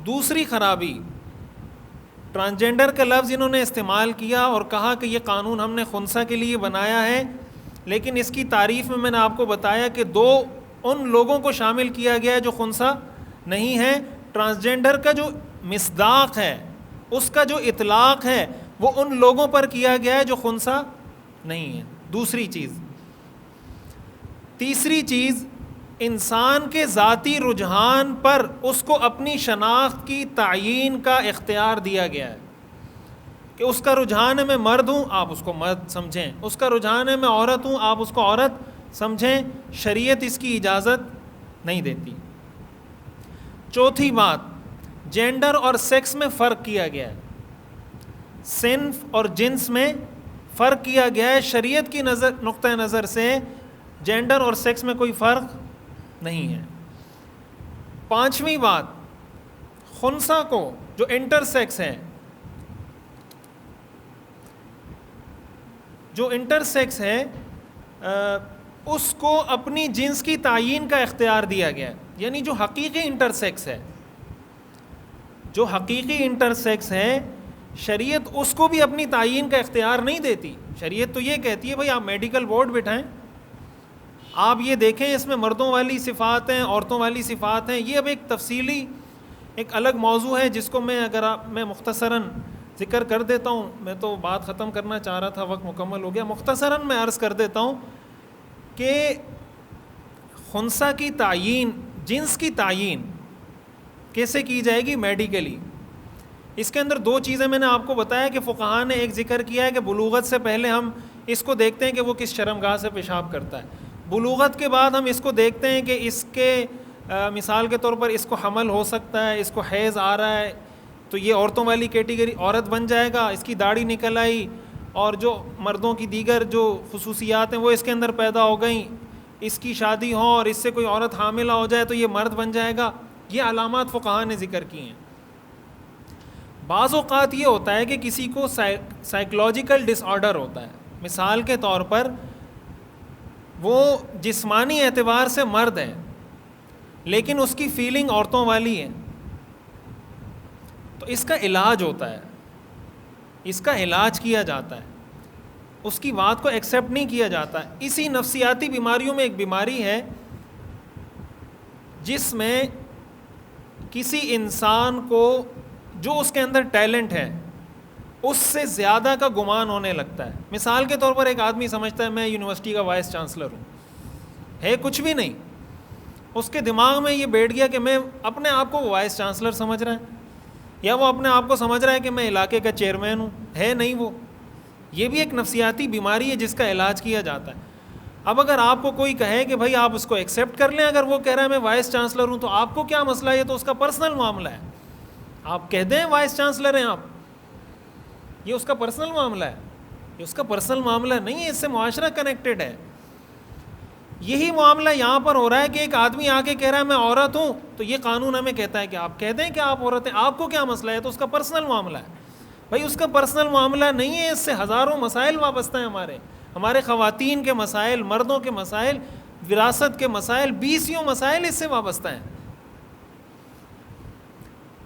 دوسری خرابی، ٹرانسجینڈر کا لفظ انہوں نے استعمال کیا اور کہا کہ یہ قانون ہم نے خنثی کے لیے بنایا ہے، لیکن اس کی تعریف میں نے آپ کو بتایا کہ دو ان لوگوں کو شامل کیا گیا ہے جو خنثی نہیں ہے. ٹرانسجینڈر کا جو مصداق ہے، اس کا جو اطلاق ہے وہ ان لوگوں پر کیا گیا ہے جو خنثی نہیں ہے. دوسری چیز. تیسری چیز، انسان کے ذاتی رجحان پر اس کو اپنی شناخت کی تعیین کا اختیار دیا گیا ہے کہ اس کا رجحان ہے میں مرد ہوں، آپ اس کو مرد سمجھیں، اس کا رجحان ہے میں عورت ہوں، آپ اس کو عورت سمجھیں. شریعت اس کی اجازت نہیں دیتی. چوتھی بات، جینڈر اور سیکس میں فرق کیا گیا ہے، صنف اور جنس میں فرق کیا گیا ہے. شریعت کی نقطہ نظر سے جینڈر اور سیکس میں کوئی فرق نہیں ہے. پانچویں بات، خنثی کو جو انٹر سیکس ہے جو انٹر سیکس ہے اس کو اپنی جنس کی تعیین کا اختیار دیا گیا ہے. یعنی جو حقیقی انٹر سیکس ہے، جو حقیقی انٹر سیکس ہے، شریعت اس کو بھی اپنی تعیین کا اختیار نہیں دیتی. شریعت تو یہ کہتی ہے بھائی آپ میڈیکل بورڈ بٹھائیں، آپ یہ دیکھیں اس میں مردوں والی صفات ہیں، عورتوں والی صفات ہیں. یہ اب ایک تفصیلی ایک الگ موضوع ہے جس کو میں مختصراً ذکر کر دیتا ہوں. میں تو بات ختم کرنا چاہ رہا تھا، وقت مکمل ہو گیا. مختصراً میں عرض کر دیتا ہوں کہ خنثی کی تعیین، جنس کی تعیین کیسے کی جائے گی میڈیکلی. اس کے اندر دو چیزیں میں نے آپ کو بتایا کہ فقہاء نے ایک ذکر کیا ہے کہ بلوغت سے پہلے ہم اس کو دیکھتے ہیں کہ وہ کس شرمگاہ سے پیشاب کرتا ہے. بلوغت کے بعد ہم اس کو دیکھتے ہیں کہ اس کے مثال کے طور پر اس کو حمل ہو سکتا ہے، اس کو حیض آ رہا ہے تو یہ عورتوں والی کیٹیگری عورت بن جائے گا. اس کی داڑھی نکل آئی اور جو مردوں کی دیگر جو خصوصیات ہیں وہ اس کے اندر پیدا ہو گئیں، اس کی شادی ہو اور اس سے کوئی عورت حاملہ ہو جائے تو یہ مرد بن جائے گا. یہ علامات فقہاء نے ذکر کی ہیں. بعض اوقات یہ ہوتا ہے کہ کسی کو سائیکلوجیکل ڈس آرڈر ہوتا ہے. مثال کے طور پر وہ جسمانی اعتبار سے مرد ہے لیکن اس کی فیلنگ عورتوں والی ہے، تو اس کا علاج ہوتا ہے، اس کا علاج کیا جاتا ہے، اس کی بات کو ایکسیپٹ نہیں کیا جاتا. اسی نفسیاتی بیماریوں میں ایک بیماری ہے جس میں کسی انسان کو جو اس کے اندر ٹیلنٹ ہے اس سے زیادہ کا گمان ہونے لگتا ہے. مثال کے طور پر ایک آدمی سمجھتا ہے میں یونیورسٹی کا وائس چانسلر ہوں، ہے کچھ بھی نہیں. اس کے دماغ میں یہ بیٹھ گیا کہ میں اپنے آپ کو وائس چانسلر سمجھ رہا ہے، یا وہ اپنے آپ کو سمجھ رہا ہے کہ میں علاقے کا چیئرمین ہوں، ہے نہیں وہ. یہ بھی ایک نفسیاتی بیماری ہے جس کا علاج کیا جاتا ہے. اب اگر آپ کو کوئی کہے کہ بھائی آپ اس کو ایکسیپٹ کر لیں، اگر وہ کہہ رہا ہے میں وائس چانسلر ہوں، تو آپ کو کیا مسئلہ ہے؟ یہ تو اس کا پرسنل معاملہ ہے. آپ کہہ دیں وائس چانسلر ہیں آپ، یہ اس کا پرسنل معاملہ ہے، یہ اس کا پرسنل معاملہ نہیں ہے، اس سے معاشرہ کنیکٹڈ ہے. یہی معاملہ یہاں پر ہو رہا ہے کہ ایک آدمی آ کے کہہ رہا ہے میں عورت ہوں، تو یہ قانون ہمیں کہتا ہے کہ آپ کہہ دیں کہ آپ عورت ہیں. آپ کو کیا مسئلہ ہے؟ تو اس کا پرسنل معاملہ ہے. بھائی اس کا پرسنل معاملہ نہیں ہے، اس سے ہزاروں مسائل وابستہ ہیں. ہمارے خواتین کے مسائل، مردوں کے مسائل، وراثت کے مسائل، 20 مسائل اس سے وابستہ ہیں.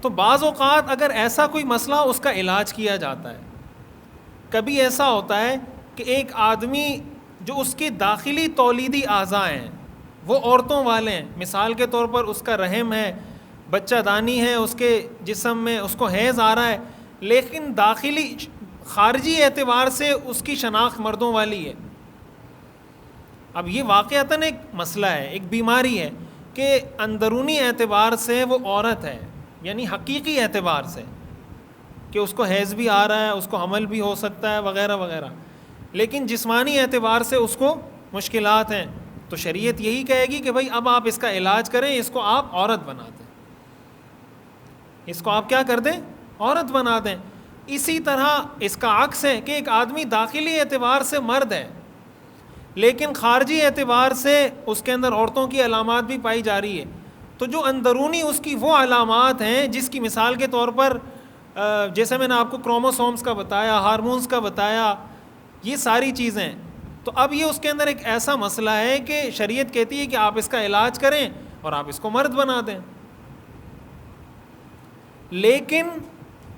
تو بعض اوقات اگر ایسا کوئی مسئلہ اس کا علاج کیا جاتا ہے. کبھی ایسا ہوتا ہے کہ ایک آدمی جو اس کے داخلی تولیدی اعضاء ہیں وہ عورتوں والے ہیں. مثال کے طور پر اس کا رحم ہے، بچہ دانی ہے اس کے جسم میں، اس کو حیض آ رہا ہے، لیکن داخلی خارجی اعتبار سے اس کی شناخت مردوں والی ہے. اب یہ واقعتاً ایک مسئلہ ہے، ایک بیماری ہے کہ اندرونی اعتبار سے وہ عورت ہے، یعنی حقیقی اعتبار سے کہ اس کو حیض بھی آ رہا ہے، اس کو حمل بھی ہو سکتا ہے وغیرہ وغیرہ، لیکن جسمانی اعتبار سے اس کو مشکلات ہیں. تو شریعت یہی کہے گی کہ بھائی اب آپ اس کا علاج کریں، اس کو آپ عورت بنا دیں، اس کو آپ کیا کر دیں؟ عورت بنا دیں. اسی طرح اس کا عکس ہے کہ ایک آدمی داخلی اعتبار سے مرد ہے لیکن خارجی اعتبار سے اس کے اندر عورتوں کی علامات بھی پائی جا رہی ہے. تو جو اندرونی اس کی وہ علامات ہیں جس کی مثال کے طور پر جیسے میں نے آپ کو کروموسومز کا بتایا، ہارمونز کا بتایا، یہ ساری چیزیں. تو اب یہ اس کے اندر ایک ایسا مسئلہ ہے کہ شریعت کہتی ہے کہ آپ اس کا علاج کریں اور آپ اس کو مرد بنا دیں. لیکن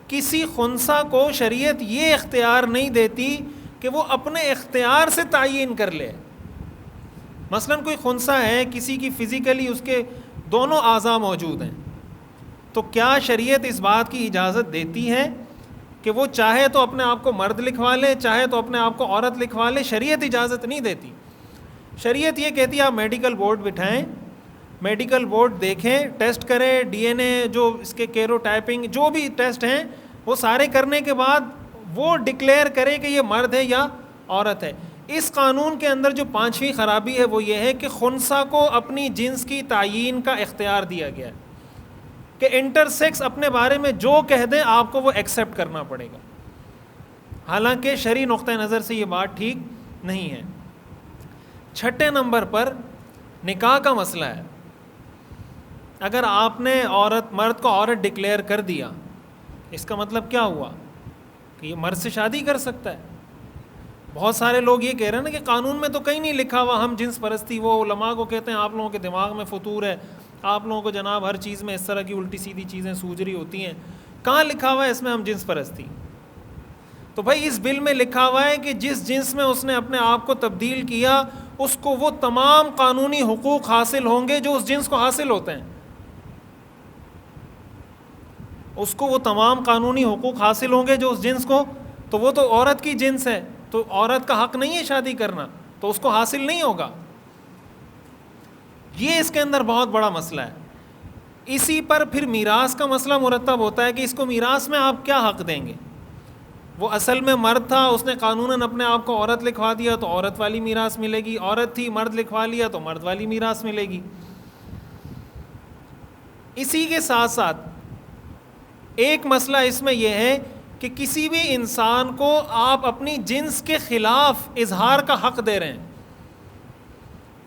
کسی خنثی کو شریعت یہ اختیار نہیں دیتی کہ وہ اپنے اختیار سے تعیین کر لے. مثلا کوئی خنثی ہے، کسی کی فزیکلی اس کے دونوں اعضاء موجود ہیں، تو کیا شریعت اس بات کی اجازت دیتی ہے کہ وہ چاہے تو اپنے آپ کو مرد لکھوا لے، چاہے تو اپنے آپ کو عورت لکھوا لے؟ شریعت اجازت نہیں دیتی. شریعت یہ کہتی ہے آپ میڈیکل بورڈ بٹھائیں، میڈیکل بورڈ دیکھیں، ٹیسٹ کریں، ڈی این اے جو اس کے کیرو ٹائپنگ جو بھی ٹیسٹ ہیں وہ سارے کرنے کے بعد وہ ڈکلیئر کرے کہ یہ مرد ہے یا عورت ہے. اس قانون کے اندر جو 5ویں خرابی ہے وہ یہ ہے کہ خنثی کو اپنی جنس کی تعیین کا اختیار دیا گیا ہے کہ انٹر سیکس اپنے بارے میں جو کہہ دیں آپ کو وہ ایکسیپٹ کرنا پڑے گا، حالانکہ شرعی نقطہ نظر سے یہ بات ٹھیک نہیں ہے. 6 نمبر پر نکاح کا مسئلہ ہے. اگر آپ نے مرد کو عورت ڈکلیئر کر دیا، اس کا مطلب کیا ہوا کہ یہ مرد سے شادی کر سکتا ہے. بہت سارے لوگ یہ کہہ رہے ہیں نا کہ قانون میں تو کہیں نہیں لکھا ہوا ہم جنس پرستی، وہ علماء کو کہتے ہیں آپ لوگوں کے دماغ میں فطور ہے، آپ لوگوں کو جناب ہر چیز میں اس طرح کی الٹی سیدھی چیزیں سوج رہی ہوتی ہیں، کہاں لکھا ہوا ہے اس میں ہم جنس پرستی؟ تو بھائی اس بل میں لکھا ہوا ہے کہ جس جنس میں اس نے اپنے آپ کو تبدیل کیا اس کو وہ تمام قانونی حقوق حاصل ہوں گے جو اس جنس کو حاصل ہوتے ہیں، اس کو وہ تمام قانونی حقوق حاصل ہوں گے جو اس جنس کو، تو وہ تو عورت کی جنس ہے تو عورت کا حق نہیں ہے شادی کرنا، تو اس کو حاصل نہیں ہوگا۔ یہ اس کے اندر بہت بڑا مسئلہ ہے۔ اسی پر پھر میراث کا مسئلہ مرتب ہوتا ہے کہ اس کو میراث میں آپ کیا حق دیں گے؟ وہ اصل میں مرد تھا، اس نے قانوناً اپنے آپ کو عورت لکھوا دیا تو عورت والی میراث ملے گی، عورت تھی مرد لکھوا لیا تو مرد والی میراث ملے گی۔ اسی کے ساتھ ساتھ ایک مسئلہ اس میں یہ ہے کہ کسی بھی انسان کو آپ اپنی جنس کے خلاف اظہار کا حق دے رہے ہیں،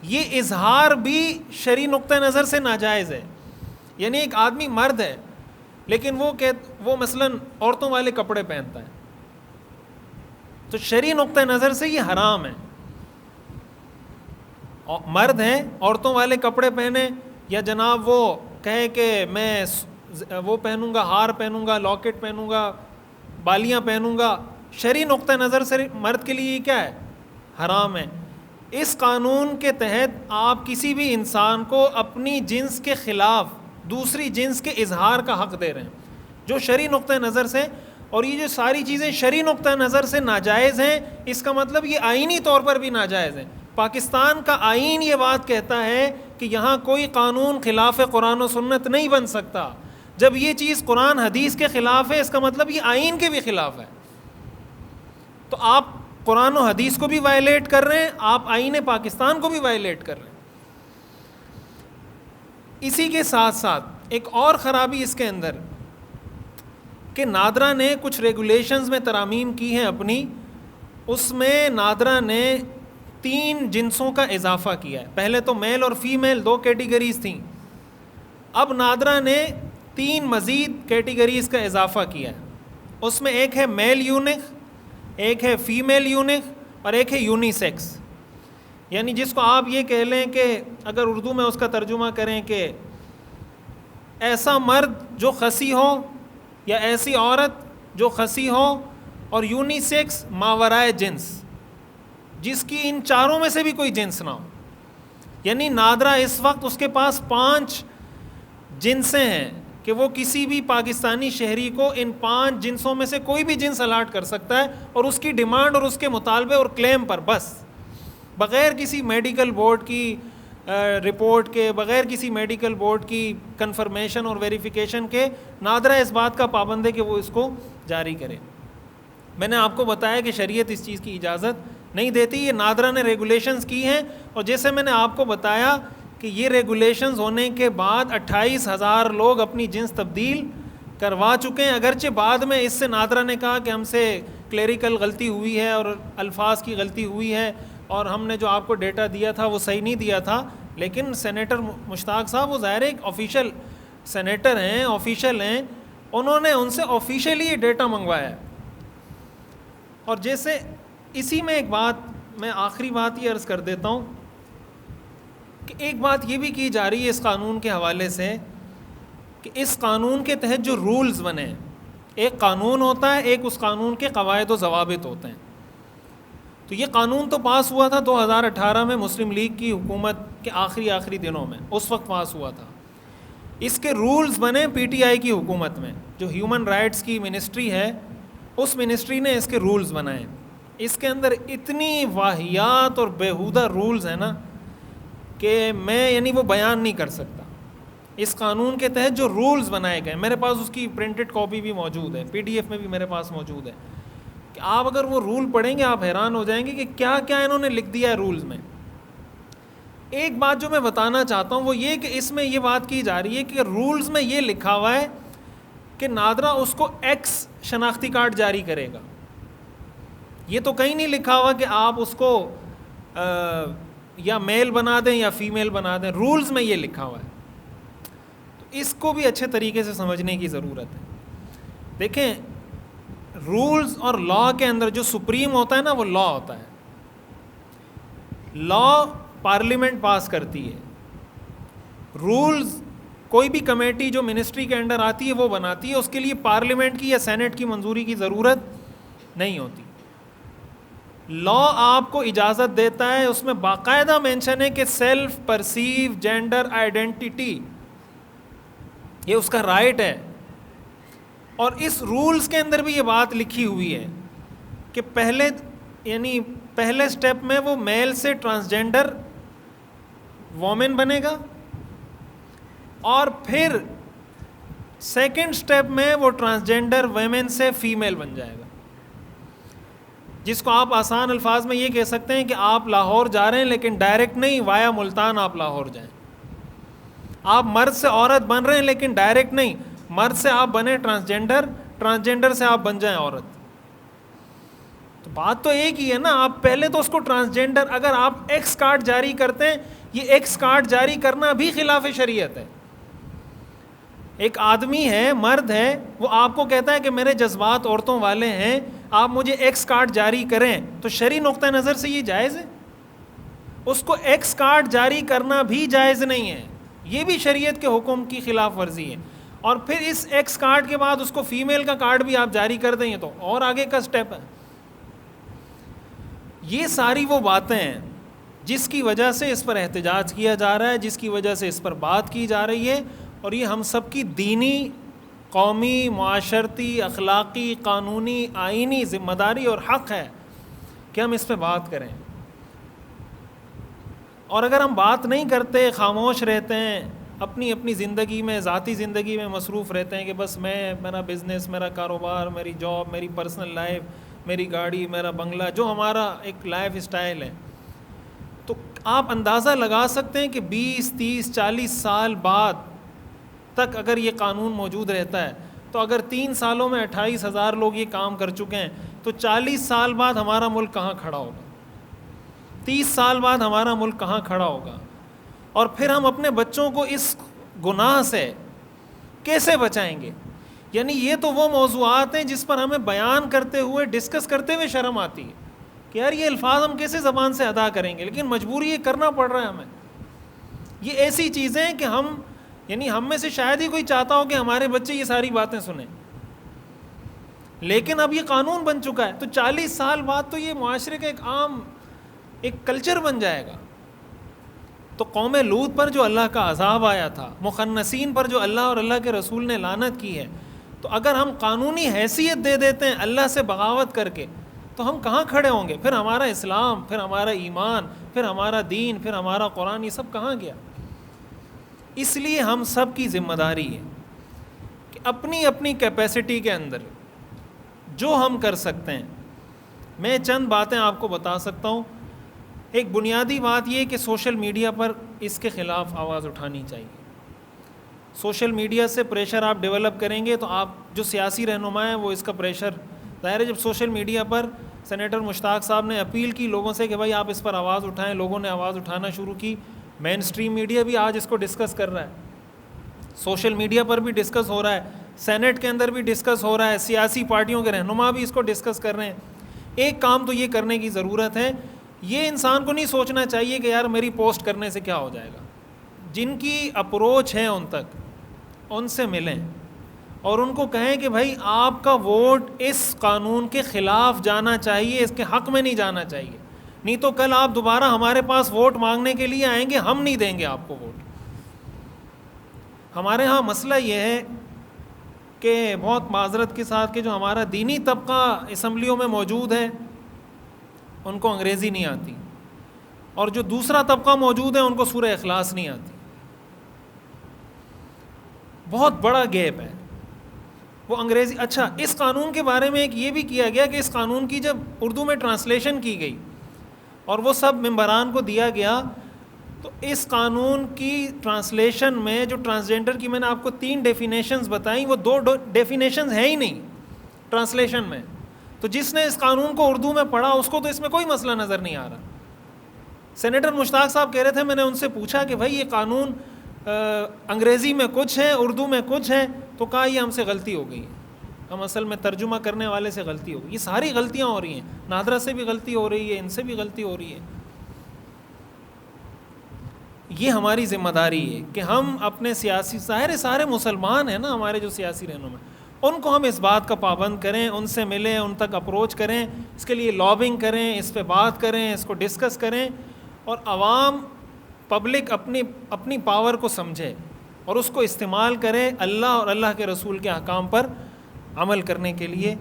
یہ اظہار بھی شرعی نقطہ نظر سے ناجائز ہے۔ یعنی ایک آدمی مرد ہے لیکن وہ مثلاً عورتوں والے کپڑے پہنتا ہے تو شرعی نقطہ نظر سے یہ حرام ہے۔ مرد ہیں عورتوں والے کپڑے پہنے، یا جناب وہ کہے کہ میں وہ پہنوں گا، ہار پہنوں گا، لاکٹ پہنوں گا، بالیاں پہنوں گا، شرعی نقطہ نظر سے مرد کے لیے یہ کیا ہے؟ حرام ہے۔ اس قانون کے تحت آپ کسی بھی انسان کو اپنی جنس کے خلاف دوسری جنس کے اظہار کا حق دے رہے ہیں جو شرعی نقطہ نظر سے، اور یہ جو ساری چیزیں شرعی نقطہ نظر سے ناجائز ہیں اس کا مطلب یہ آئینی طور پر بھی ناجائز ہیں۔ پاکستان کا آئین یہ بات کہتا ہے کہ یہاں کوئی قانون خلاف قرآن و سنت نہیں بن سکتا۔ جب یہ چیز قرآن حدیث کے خلاف ہے اس کا مطلب یہ آئین کے بھی خلاف ہے، تو آپ قرآن و حدیث کو بھی وائلیٹ کر رہے ہیں، آپ آئین پاکستان کو بھی وائلیٹ کر رہے ہیں۔ اسی کے ساتھ ساتھ ایک اور خرابی اس کے اندر کہ نادرا نے کچھ ریگولیشنز میں ترامیم کی ہیں اپنی، اس میں نادرا نے 3 جنسوں کا اضافہ کیا ہے۔ پہلے تو میل اور فیمیل 2 کیٹیگریز تھیں، اب نادرا نے 3 مزید کیٹیگریز کا اضافہ کیا ہے۔ اس میں ایک ہے میل یونک، ایک ہے فیمیل یونک اور ایک ہے یونی سیکس، یعنی جس کو آپ یہ کہہ لیں کہ اگر اردو میں اس کا ترجمہ کریں کہ ایسا مرد جو خصی ہو یا ایسی عورت جو خصی ہو، اور یونی سیکس ماورائے جنس جس کی ان چاروں میں سے بھی کوئی جنس نہ ہو۔ یعنی نادرا اس وقت اس کے پاس 5 جنسیں ہیں کہ وہ کسی بھی پاکستانی شہری کو ان 5 جنسوں میں سے کوئی بھی جنس الاٹ کر سکتا ہے، اور اس کی ڈیمانڈ اور اس کے مطالبے اور کلیم پر، بس بغیر کسی میڈیکل بورڈ کی رپورٹ کے، بغیر کسی میڈیکل بورڈ کی کنفرمیشن اور ویریفیکیشن کے، نادرا اس بات کا پابند ہے کہ وہ اس کو جاری کرے۔ میں نے آپ کو بتایا کہ شریعت اس چیز کی اجازت نہیں دیتی، یہ نادرا نے ریگولیشنز کی ہیں، اور جیسے میں نے آپ کو بتایا کہ یہ ریگولیشنز ہونے کے بعد 28,000 لوگ اپنی جنس تبدیل کروا چکے ہیں، اگرچہ بعد میں اس سے نادرا نے کہا کہ ہم سے کلیریکل غلطی ہوئی ہے اور الفاظ کی غلطی ہوئی ہے، اور ہم نے جو آپ کو ڈیٹا دیا تھا وہ صحیح نہیں دیا تھا، لیکن سینیٹر مشتاق صاحب وہ ظاہر ایک آفیشیل سینیٹر ہیں، آفیشیل ہیں، انہوں نے ان سے آفیشیلی یہ ڈیٹا منگوایا ہے۔ اور جیسے اسی میں ایک بات میں آخری بات یہ عرض کر دیتا ہوں کہ ایک بات یہ بھی کی جا رہی ہے اس قانون کے حوالے سے کہ اس قانون کے تحت جو رولز بنے ہیں، ایک قانون ہوتا ہے، ایک اس قانون کے قواعد و ضوابط ہوتے ہیں۔ تو یہ قانون تو پاس ہوا تھا 2018 میں مسلم لیگ کی حکومت کے آخری دنوں میں، اس وقت پاس ہوا تھا۔ اس کے رولز بنے پی ٹی آئی کی حکومت میں، جو ہیومن رائٹس کی منسٹری ہے، اس منسٹری نے اس کے رولز بنائے۔ اس کے اندر اتنی واہیات اور بیہودہ رولز ہیں نا کہ میں یعنی وہ بیان نہیں کر سکتا۔ اس قانون کے تحت جو رولز بنائے گئے، میرے پاس اس کی پرنٹڈ کاپی بھی موجود ہے، پی ڈی ایف میں بھی میرے پاس موجود ہے، کہ آپ اگر وہ رول پڑھیں گے آپ حیران ہو جائیں گے کہ کیا کیا انہوں نے لکھ دیا ہے رولز میں۔ ایک بات جو میں بتانا چاہتا ہوں وہ یہ کہ اس میں یہ بات کی جا رہی ہے کہ رولز میں یہ لکھا ہوا ہے کہ نادرا اس کو ایکس شناختی کارڈ جاری کرے گا۔ یہ تو کہیں نہیں لکھا ہوا کہ آپ اس کو یا میل بنا دیں یا فیمیل بنا دیں، رولز میں یہ لکھا ہوا ہے۔ تو اس کو بھی اچھے طریقے سے سمجھنے کی ضرورت ہے۔ دیکھیں رولز اور لا کے اندر جو سپریم ہوتا ہے نا وہ لا ہوتا ہے. لا پارلیمنٹ پاس کرتی ہے, رولز کوئی بھی کمیٹی جو منسٹری کے انڈر آتی ہے وہ بناتی ہے, اس کے لیے پارلیمنٹ کی یا سینٹ کی منظوری کی ضرورت نہیں ہوتی. لا آپ کو اجازت دیتا ہے, اس میں باقاعدہ مینشن ہے کہ سیلف پرسیو جینڈر آئیڈینٹی یہ اس کا رائٹ ہے. اور اس رولز کے اندر بھی یہ بات لکھی ہوئی ہے کہ پہلے سٹیپ میں وہ میل سے ٹرانسجینڈر وومن بنے گا, اور پھر سیکنڈ سٹیپ میں وہ ٹرانسجینڈر ویمن سے فیمیل بن جائے گا, جس کو آپ آسان الفاظ میں یہ کہہ سکتے ہیں کہ آپ لاہور جا رہے ہیں لیکن ڈائریکٹ نہیں, وایا ملتان آپ لاہور جائیں. آپ مرد سے عورت بن رہے ہیں لیکن ڈائریکٹ نہیں, مرد سے آپ بنے ٹرانسجینڈر, ٹرانسجینڈر سے آپ بن جائیں عورت. تو بات تو ایک ہی ہے نا, آپ پہلے تو اس کو ٹرانسجینڈر, اگر آپ ایکس کارڈ جاری کرتے ہیں, یہ ایکس کارڈ جاری کرنا بھی خلاف شریعت ہے. ایک آدمی ہے, مرد ہے, وہ آپ کو کہتا ہے کہ میرے جذبات عورتوں والے ہیں, آپ مجھے ایکس کارڈ جاری کریں, تو شرعی نقطہ نظر سے یہ جائز ہے. اس کو ایکس کارڈ جاری کرنا بھی جائز نہیں ہے, یہ بھی شریعت کے حکم کی خلاف ورزی ہے. اور پھر اس ایکس کارڈ کے بعد اس کو فیمیل کا کارڈ بھی آپ جاری کر دیں تو اور آگے کا سٹیپ ہے. یہ ساری وہ باتیں ہیں جس کی وجہ سے اس پر احتجاج کیا جا رہا ہے, جس کی وجہ سے اس پر بات کی جا رہی ہے, اور یہ ہم سب کی دینی, قومی, معاشرتی, اخلاقی, قانونی, آئینی ذمہ داری اور حق ہے کہ ہم اس پہ بات کریں. اور اگر ہم بات نہیں کرتے, خاموش رہتے ہیں, اپنی زندگی میں, ذاتی زندگی میں مصروف رہتے ہیں کہ بس میرا بزنس, میرا کاروبار, میری جاب, میری پرسنل لائف, میری گاڑی, میرا بنگلہ, جو ہمارا ایک لائف اسٹائل ہے, تو آپ اندازہ لگا سکتے ہیں کہ 20, 30, 40 سال بعد تک اگر یہ قانون موجود رہتا ہے, تو اگر 3 سالوں میں 28,000 لوگ یہ کام کر چکے ہیں, تو 40 سال بعد ہمارا ملک کہاں کھڑا ہوگا, 30 سال بعد ہمارا ملک کہاں کھڑا ہوگا. اور پھر ہم اپنے بچوں کو اس گناہ سے کیسے بچائیں گے؟ یعنی یہ تو وہ موضوعات ہیں جس پر ہمیں بیان کرتے ہوئے, ڈسکس کرتے ہوئے شرم آتی ہے کہ یار یہ الفاظ ہم کیسے زبان سے ادا کریں گے, لیکن مجبوری یہ کرنا پڑ رہا ہے ہمیں. یہ ایسی چیزیں کہ ہم میں سے شاید ہی کوئی چاہتا ہو کہ ہمارے بچے یہ ساری باتیں سنیں, لیکن اب یہ قانون بن چکا ہے, تو 40 سال بعد تو یہ معاشرے کا ایک عام ایک کلچر بن جائے گا. تو قوم لوط پر جو اللہ کا عذاب آیا تھا, مخنثین پر جو اللہ اور اللہ کے رسول نے لعنت کی ہے, تو اگر ہم قانونی حیثیت دے دیتے ہیں اللہ سے بغاوت کر کے, تو ہم کہاں کھڑے ہوں گے؟ پھر ہمارا اسلام, پھر ہمارا ایمان, پھر ہمارا دین, پھر ہمارا قرآن, یہ سب کہاں گیا؟ اس لیے ہم سب کی ذمہ داری ہے کہ اپنی کیپیسٹی کے اندر جو ہم کر سکتے ہیں. میں چند باتیں آپ کو بتا سکتا ہوں. ایک بنیادی بات یہ کہ سوشل میڈیا پر اس کے خلاف آواز اٹھانی چاہیے. سوشل میڈیا سے پریشر آپ ڈیولپ کریں گے تو آپ جو سیاسی رہنما ہیں وہ اس کا پریشر, ظاہر ہے جب سوشل میڈیا پر سینیٹر مشتاق صاحب نے اپیل کی لوگوں سے کہ بھائی آپ اس پر آواز اٹھائیں, لوگوں نے آواز اٹھانا شروع کی. مین اسٹریم میڈیا بھی آج اس کو ڈسکس کر رہا ہے, سوشل میڈیا پر بھی ڈسکس ہو رہا ہے, سینٹ کے اندر بھی ڈسکس ہو رہا ہے, سیاسی پارٹیوں کے رہنما بھی اس کو ڈسکس کر رہے ہیں. ایک کام تو یہ کرنے کی ضرورت ہے, یہ انسان کو نہیں سوچنا چاہیے کہ یار میری پوسٹ کرنے سے کیا ہو جائے گا. جن کی اپروچ ہے ان تک, ان سے ملیں اور ان کو کہیں کہ بھائی آپ کا ووٹ اس قانون کے خلاف جانا چاہیے, اس کے حق میں نہیں جانا چاہیے, نہیں تو کل آپ دوبارہ ہمارے پاس ووٹ مانگنے کے لیے آئیں گے, ہم نہیں دیں گے آپ کو ووٹ. ہمارے ہاں مسئلہ یہ ہے کہ بہت معذرت کے ساتھ کہ جو ہمارا دینی طبقہ اسمبلیوں میں موجود ہے ان کو انگریزی نہیں آتی, اور جو دوسرا طبقہ موجود ہے ان کو سورہ اخلاص نہیں آتی. بہت بڑا گیپ ہے. وہ انگریزی, اچھا اس قانون کے بارے میں ایک یہ بھی کیا گیا کہ اس قانون کی جب اردو میں ٹرانسلیشن کی گئی اور وہ سب ممبران کو دیا گیا, تو اس قانون کی ٹرانسلیشن میں جو ٹرانسجینڈر کی میں نے آپ کو 3 ڈیفینیشنز بتائیں, وہ 2 ڈیفینیشنز ہیں ہی نہیں ٹرانسلیشن میں. تو جس نے اس قانون کو اردو میں پڑھا اس کو تو اس میں کوئی مسئلہ نظر نہیں آ رہا. سینیٹر مشتاق صاحب کہہ رہے تھے, میں نے ان سے پوچھا کہ بھائی یہ قانون انگریزی میں کچھ ہے, اردو میں کچھ ہے, تو کہا یہ ہم سے غلطی ہو گئی. ہم اصل میں ترجمہ کرنے والے سے غلطی ہو گئی. یہ ساری غلطیاں ہو رہی ہیں, نادرہ سے بھی غلطی ہو رہی ہے, ان سے بھی غلطی ہو رہی ہے. یہ ہماری ذمہ داری ہے کہ ہم اپنے سیاسی, سارے مسلمان ہیں نا ہمارے جو سیاسی رہنما, ان کو ہم اس بات کا پابند کریں, ان سے ملیں, ان تک اپروچ کریں, اس کے لیے لابنگ کریں, اس پہ بات کریں, اس کو ڈسکس کریں, اور عوام پبلک اپنی پاور کو سمجھے اور اس کو استعمال کرے اللہ اور اللہ کے رسول کے احکام پر عمل کرنے کے لیے.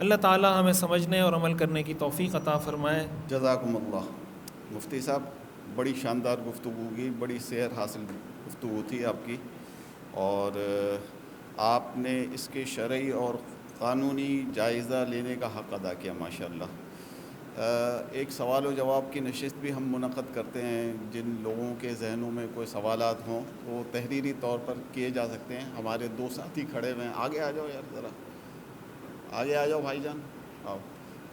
اللہ تعالی ہمیں سمجھنے اور عمل کرنے کی توفیق عطا فرمائے. جزاکم اللہ. مفتی صاحب بڑی شاندار گفتگو کی, بڑی سیر حاصل گفتگو تھی آپ کی, اور آپ نے اس کے شرعی اور قانونی جائزہ لینے کا حق ادا کیا ماشاءاللہ. ایک سوال و جواب کی نشست بھی ہم منعقد کرتے ہیں. جن لوگوں کے ذہنوں میں کوئی سوالات ہوں وہ تحریری طور پر کیے جا سکتے ہیں. ہمارے 2 ساتھی کھڑے ہوئے ہیں, آگے آ جاؤ یار, ذرا آگے آ جاؤ بھائی جان, آؤ.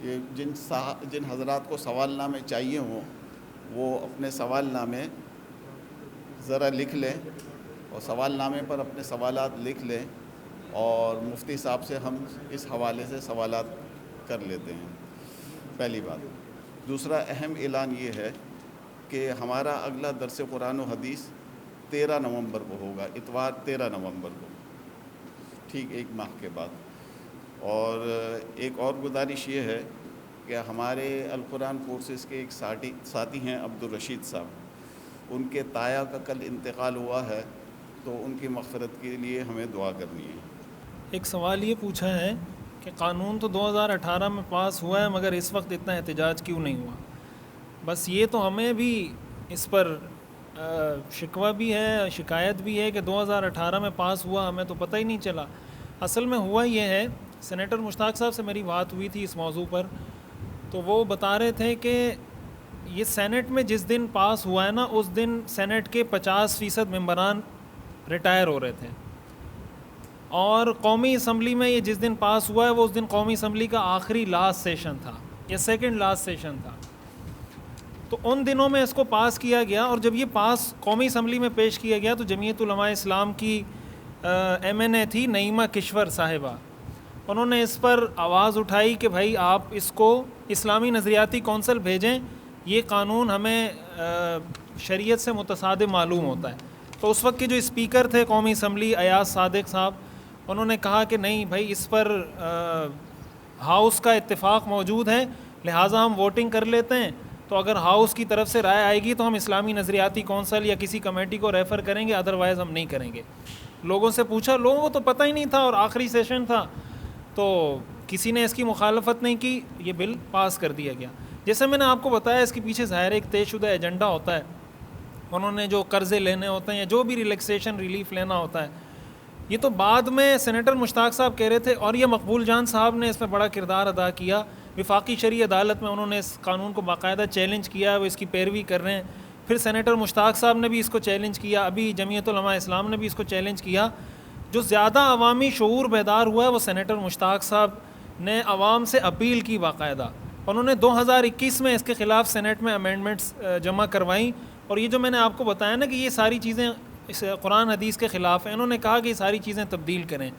یہ جن حضرات کو سوال نامے چاہیے ہوں وہ اپنے سوال نامے ذرا لکھ لیں, اور سوال نامے پر اپنے سوالات لکھ لیں, اور مفتی صاحب سے ہم اس حوالے سے سوالات کر لیتے ہیں. پہلی بات. دوسرا اہم اعلان یہ ہے کہ ہمارا اگلا درس قرآن و حدیث 13 نومبر کو ہوگا, اتوار 13 نومبر کو, ٹھیک 1 ماہ کے بعد. اور ایک اور گزارش یہ ہے کہ ہمارے القرآن کورسز کے ایک ساتھی ہیں عبدالرشید صاحب, ان کے تایا کا کل انتقال ہوا ہے, تو ان کی مغفرت کے لیے ہمیں دعا کرنی ہے. ایک سوال یہ پوچھا ہے کہ قانون تو 2018 میں پاس ہوا ہے, مگر اس وقت اتنا احتجاج کیوں نہیں ہوا؟ بس یہ تو ہمیں بھی اس پر شکوہ بھی ہے, شکایت بھی ہے کہ 2018 میں پاس ہوا, ہمیں تو پتہ ہی نہیں چلا. اصل میں ہوا یہ ہے, سینیٹر مشتاق صاحب سے میری بات ہوئی تھی اس موضوع پر, تو وہ بتا رہے تھے کہ یہ سینٹ میں جس دن پاس ہوا ہے نا, اس دن سینٹ کے 50% ممبران ریٹائر ہو رہے تھے, اور قومی اسمبلی میں یہ جس دن پاس ہوا ہے وہ اس دن قومی اسمبلی کا آخری لاسٹ سیشن تھا یا سیکنڈ لاسٹ سیشن تھا. تو ان دنوں میں اس کو پاس کیا گیا, اور جب یہ پاس قومی اسمبلی میں پیش کیا گیا تو جمعیت علماء اسلام کی MNA تھی نعیمہ کشور صاحبہ, انہوں نے اس پر آواز اٹھائی کہ بھائی آپ اس کو اسلامی نظریاتی کونسل بھیجیں, یہ قانون ہمیں شریعت سے متصادم معلوم ہوتا ہے. تو اس وقت کے جو اسپیکر تھے قومی اسمبلی ایاز صادق صاحب, انہوں نے کہا کہ نہیں بھائی, اس پر ہاؤس کا اتفاق موجود ہے, لہٰذا ہم ووٹنگ کر لیتے ہیں, تو اگر ہاؤس کی طرف سے رائے آئے گی تو ہم اسلامی نظریاتی کونسل یا کسی کمیٹی کو ریفر کریں گے, ادروائز ہم نہیں کریں گے. لوگوں سے پوچھا, لوگوں کو تو پتہ ہی نہیں تھا اور آخری سیشن تھا, تو کسی نے اس کی مخالفت نہیں کی, یہ بل پاس کر دیا گیا. جیسے میں نے آپ کو بتایا اس کے پیچھے ظاہر ایک طے شدہ ایجنڈا ہوتا ہے, انہوں نے جو قرضے لینے ہوتے ہیں یا جو بھی ریلیکسیشن ریلیف لینا ہوتا ہے, یہ تو بعد میں سینیٹر مشتاق صاحب کہہ رہے تھے, اور یہ مقبول جان صاحب نے اس میں بڑا کردار ادا کیا. وفاقی شرعی عدالت میں انہوں نے اس قانون کو باقاعدہ چیلنج کیا, وہ اس کی پیروی کر رہے ہیں. پھر سینیٹر مشتاق صاحب نے بھی اس کو چیلنج کیا, ابھی جمعیت علماء اسلام نے بھی اس کو چیلنج کیا. جو زیادہ عوامی شعور بیدار ہوا ہے وہ سینیٹر مشتاق صاحب نے عوام سے اپیل کی باقاعدہ. انہوں نے 2021 میں اس کے خلاف سینیٹ میں امینڈمنٹس جمع کروائیں, اور یہ جو میں نے آپ کو بتایا نا کہ یہ ساری چیزیں اس قرآن حدیث کے خلاف ہیں, انہوں نے کہا کہ یہ ساری چیزیں تبدیل کریں.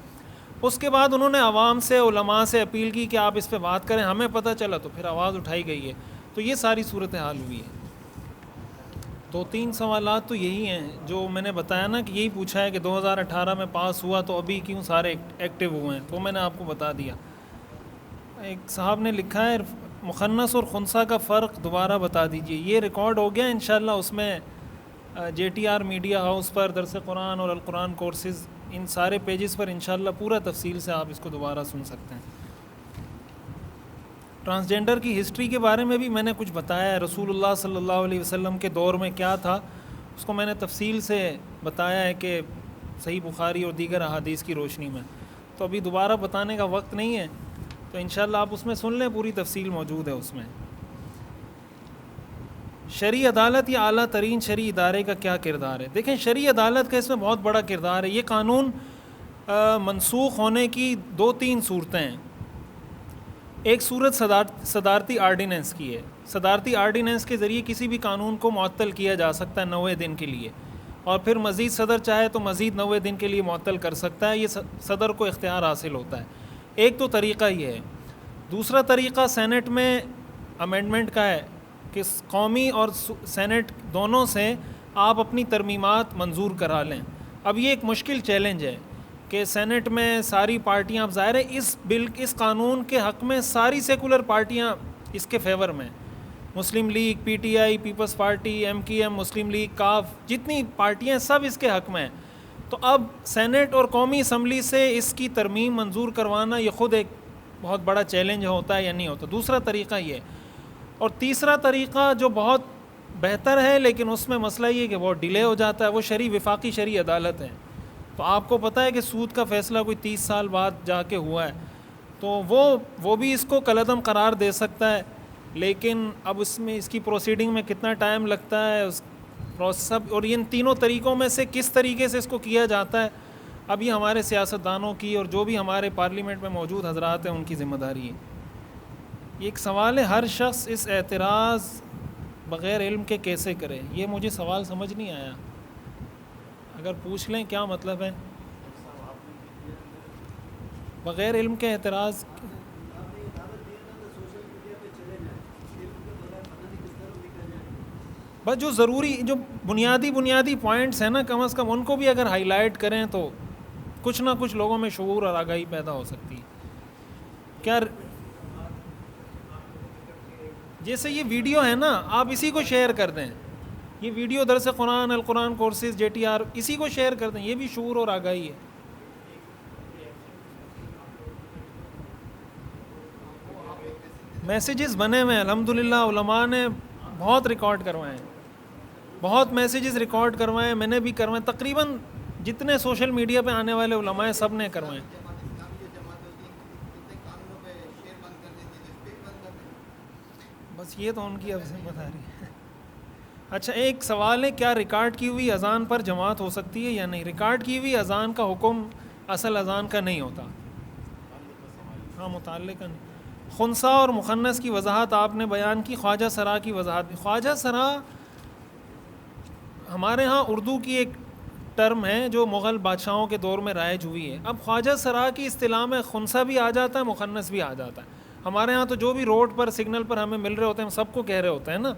اس کے بعد انہوں نے عوام سے, علماء سے اپیل کی کہ آپ اس پہ بات کریں, ہمیں پتہ چلا تو پھر آواز اٹھائی گئی ہے. تو یہ ساری صورتحال ہوئی ہے. 2-3 سوالات تو یہی ہیں جو میں نے بتایا نا کہ یہی پوچھا ہے کہ 2018 میں پاس ہوا تو ابھی کیوں سارے ایکٹیو ہوئے ہیں, تو میں نے آپ کو بتا دیا. ایک صاحب نے لکھا ہے مخنث اور خنثی کا فرق دوبارہ بتا دیجئے. یہ ریکارڈ ہو گیا انشاءاللہ, اس میں JTR میڈیا ہاؤس پر درس قرآن اور القرآن کورسز, ان سارے پیجز پر انشاءاللہ پورا تفصیل سے آپ اس کو دوبارہ سن سکتے ہیں. ٹرانسجینڈر کی ہسٹری کے بارے میں بھی میں نے کچھ بتایا ہے, رسول اللہ صلی اللہ علیہ وسلم کے دور میں کیا تھا اس کو میں نے تفصیل سے بتایا ہے کہ صحیح بخاری اور دیگر احادیث کی روشنی میں. تو ابھی دوبارہ بتانے کا وقت نہیں ہے, تو انشاءاللہ آپ اس میں سن لیں, پوری تفصیل موجود ہے اس میں. شرعی عدالت یا اعلیٰ ترین شرعی ادارے کا کیا کردار ہے؟ دیکھیں, شرعی عدالت کا اس میں بہت بڑا کردار ہے. یہ قانون منسوخ ہونے کی 2-3 صورتیں ہیں. ایک صورت صدارتی آرڈیننس کی ہے. صدارتی آرڈیننس کے ذریعے کسی بھی قانون کو معطل کیا جا سکتا ہے 90 دن کے لیے, اور پھر مزید صدر چاہے تو مزید 90 دن کے لیے معطل کر سکتا ہے. یہ صدر کو اختیار حاصل ہوتا ہے. ایک تو طریقہ یہ ہے. دوسرا طریقہ سینٹ میں امینڈمنٹ کا ہے کہ قومی اور سینٹ دونوں سے آپ اپنی ترمیمات منظور کرا لیں. اب یہ ایک مشکل چیلنج ہے کہ سینٹ میں ساری پارٹیاں، اب ظاہر ہے اس قانون کے حق میں ساری سیکولر پارٹیاں اس کے فیور میں، Muslim League, P T I, Peoples Party, M Q M, Muslim League, کاف، جتنی پارٹیاں سب اس کے حق میں ہیں. تو اب سینٹ اور قومی اسمبلی سے اس کی ترمیم منظور کروانا یہ خود ایک بہت بڑا چیلنج ہوتا ہے یا نہیں ہوتا. دوسرا طریقہ یہ ہے. اور تیسرا طریقہ جو بہت بہتر ہے لیکن اس میں مسئلہ یہ کہ بہت ڈیلے ہو جاتا ہے، وہ وفاقی شرعی عدالت ہے. تو آپ کو پتہ ہے کہ سود کا فیصلہ کوئی 30 سال بعد جا کے ہوا ہے، تو وہ بھی اس کو کالعدم قرار دے سکتا ہے. لیکن اب اس کی پروسیڈنگ میں کتنا ٹائم لگتا ہے اور ان تینوں طریقوں میں سے کس طریقے سے اس کو کیا جاتا ہے، اب یہ ہمارے سیاستدانوں کی اور جو بھی ہمارے پارلیمنٹ میں موجود حضرات ہیں ان کی ذمہ داری ہے. یہ ایک سوال ہے، ہر شخص اس اعتراض بغیر علم کے کیسے کرے؟ یہ مجھے سوال سمجھ نہیں آیا، اگر پوچھ لیں کیا مطلب ہے بغیر علم کے اعتراض؟ بس جو ضروری، جو بنیادی پوائنٹس ہیں نا، کم از کم ان کو بھی اگر ہائی لائٹ کریں تو کچھ نہ کچھ لوگوں میں شعور اور آگاہی پیدا ہو سکتی ہے. کیا جیسے یہ ویڈیو ہے نا، آپ اسی کو شیئر کر دیں، یہ ویڈیو درس قرآن، القرآن کورسز، JTR، اسی کو شیئر کر دیں، یہ بھی شعور اور آگاہی ہے. میسیجز بنے ہوئے ہیں الحمدللہ، علماء نے بہت ریکارڈ کروائے ہیں، بہت میسیجز ریکارڈ کروائے ہیں، میں نے بھی کروائے، تقریباً جتنے سوشل میڈیا پہ آنے والے علماء ہیں سب نے کروائے ہیں. بس یہ تو ان کی اب ذمہ داری ہے. اچھا ایک سوال ہے، کیا ریکارڈ کی ہوئی اذان پر جماعت ہو سکتی ہے یا نہیں؟ ریکارڈ کی ہوئی اذان کا حکم اصل اذان کا نہیں ہوتا. ہاں متعلقہ نہیں. خنثی اور مخنث کی وضاحت آپ نے بیان کی، خواجہ سرا کی وضاحت بھی. خواجہ سرا ہمارے ہاں اردو کی ایک ٹرم ہے جو مغل بادشاہوں کے دور میں رائج ہوئی ہے. اب خواجہ سرا کی اصطلاح میں خنثی بھی آ جاتا ہے، مخنث بھی آ جاتا ہے. ہمارے ہاں تو جو بھی روڈ پر سگنل پر ہمیں مل رہے ہوتے ہیں ہم سب کو کہہ رہے ہوتے ہیں نا.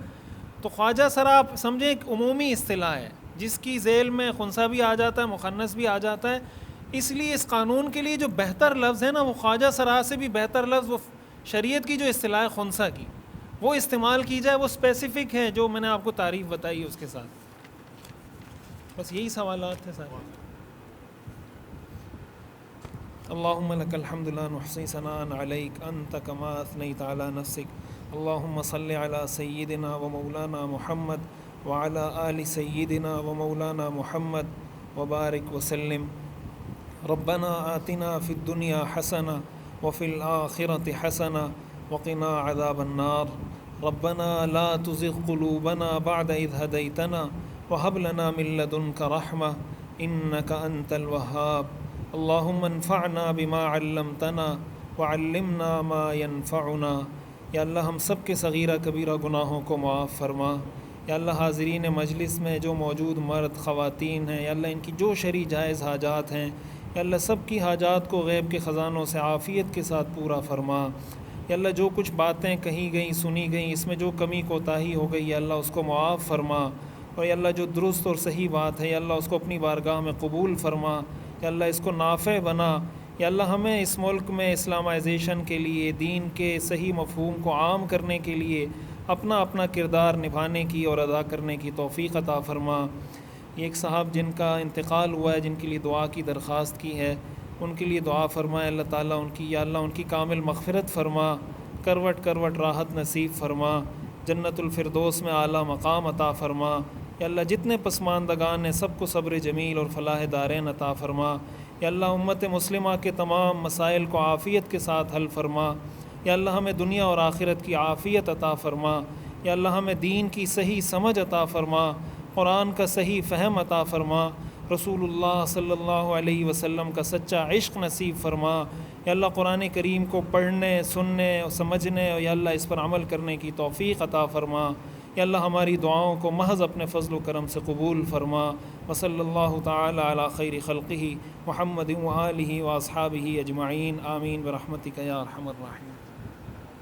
تو خواجہ سرا آپ سمجھیں ایک عمومی اصطلاح ہے جس کی ذیل میں خنثی بھی آ جاتا ہے، مخنث بھی آ جاتا ہے. اس لیے اس قانون کے لیے جو بہتر لفظ ہے نا، وہ خواجہ سرا سے بھی بہتر لفظ وہ شریعت کی جو اصطلاح ہے خنثی کی، وہ استعمال کی جائے. وہ اسپیسیفک ہے جو میں نے آپ کو تعریف بتائی اس کے ساتھ. بس یہی سوالات تھے سارے. اللہم لک الحمد لا نحصی ثناء علیک انت کما اثنیت علی نفسک. اللہم صلی علی سیدنا و مولانا محمد وعلی آل سیدنا و مولانا محمد وبارک وسلم. ربنا آتنا فی الدنیا حسنہ وفی الآخرۃ حسنہ وقنا عذاب النار. ربنا لا تزغ قلوبنا بعد اذ ہدیتنا وہب لنا من لدنک رحمہ انک انت الوہاب. اللہم انفعنا بما علمتنا وعلمنا ما ینفعنا. یا اللہ ہم سب کے صغیرہ کبیرہ گناہوں کو معاف فرما. یا اللہ حاضرین مجلس میں جو موجود مرد خواتین ہیں، یا اللہ ان کی جو شرعی جائز حاجات ہیں، یا اللہ سب کی حاجات کو غیب کے خزانوں سے عافیت کے ساتھ پورا فرما. یا اللہ جو کچھ باتیں کہی گئیں، سنی گئیں، اس میں جو کمی کوتاہی ہو گئی، یا اللہ اس کو معاف فرما. اور یا اللہ جو درست اور صحیح بات ہے، یا اللہ اس کو اپنی بارگاہ میں قبول فرما. یا اللہ اس کو نافع بنا. یا اللہ ہمیں اس ملک میں اسلامائزیشن کے لیے، دین کے صحیح مفہوم کو عام کرنے کے لیے اپنا اپنا کردار نبھانے کی اور ادا کرنے کی توفیق عطا فرما. یہ ایک صاحب جن کا انتقال ہوا ہے، جن کے لیے دعا کی درخواست کی ہے، ان کے لیے دعا فرمائے اللہ تعالیٰ ان کی، یا اللہ ان کی کامل مغفرت فرما، کروٹ کروٹ راحت نصیب فرما، جنت الفردوس میں اعلیٰ مقام عطا فرما. یا اللہ جتنے پسماندگان ہیں سب کو صبر جمیل اور فلاح دارین عطا فرما. یا اللہ امت مسلمہ کے تمام مسائل کو عافیت کے ساتھ حل فرما. یا اللہ ہمیں دنیا اور آخرت کی عافیت عطا فرما. یا اللہ ہمیں دین کی صحیح سمجھ عطا فرما، قرآن کا صحیح فہم عطا فرما، رسول اللہ صلی اللہ علیہ وسلم کا سچا عشق نصیب فرما. یا اللہ قرآن کریم کو پڑھنے، سننے اور سمجھنے اور یا اللہ اس پر عمل کرنے کی توفیق عطا فرما. یا اللہ ہماری دعاؤں کو محض اپنے فضل و کرم سے قبول فرما. وصلی اللہ تعالی علی خیر خلقہ محمد وآلہ واصحابہ اجمعین. آمین برحمتک یا ارحم الراحمین.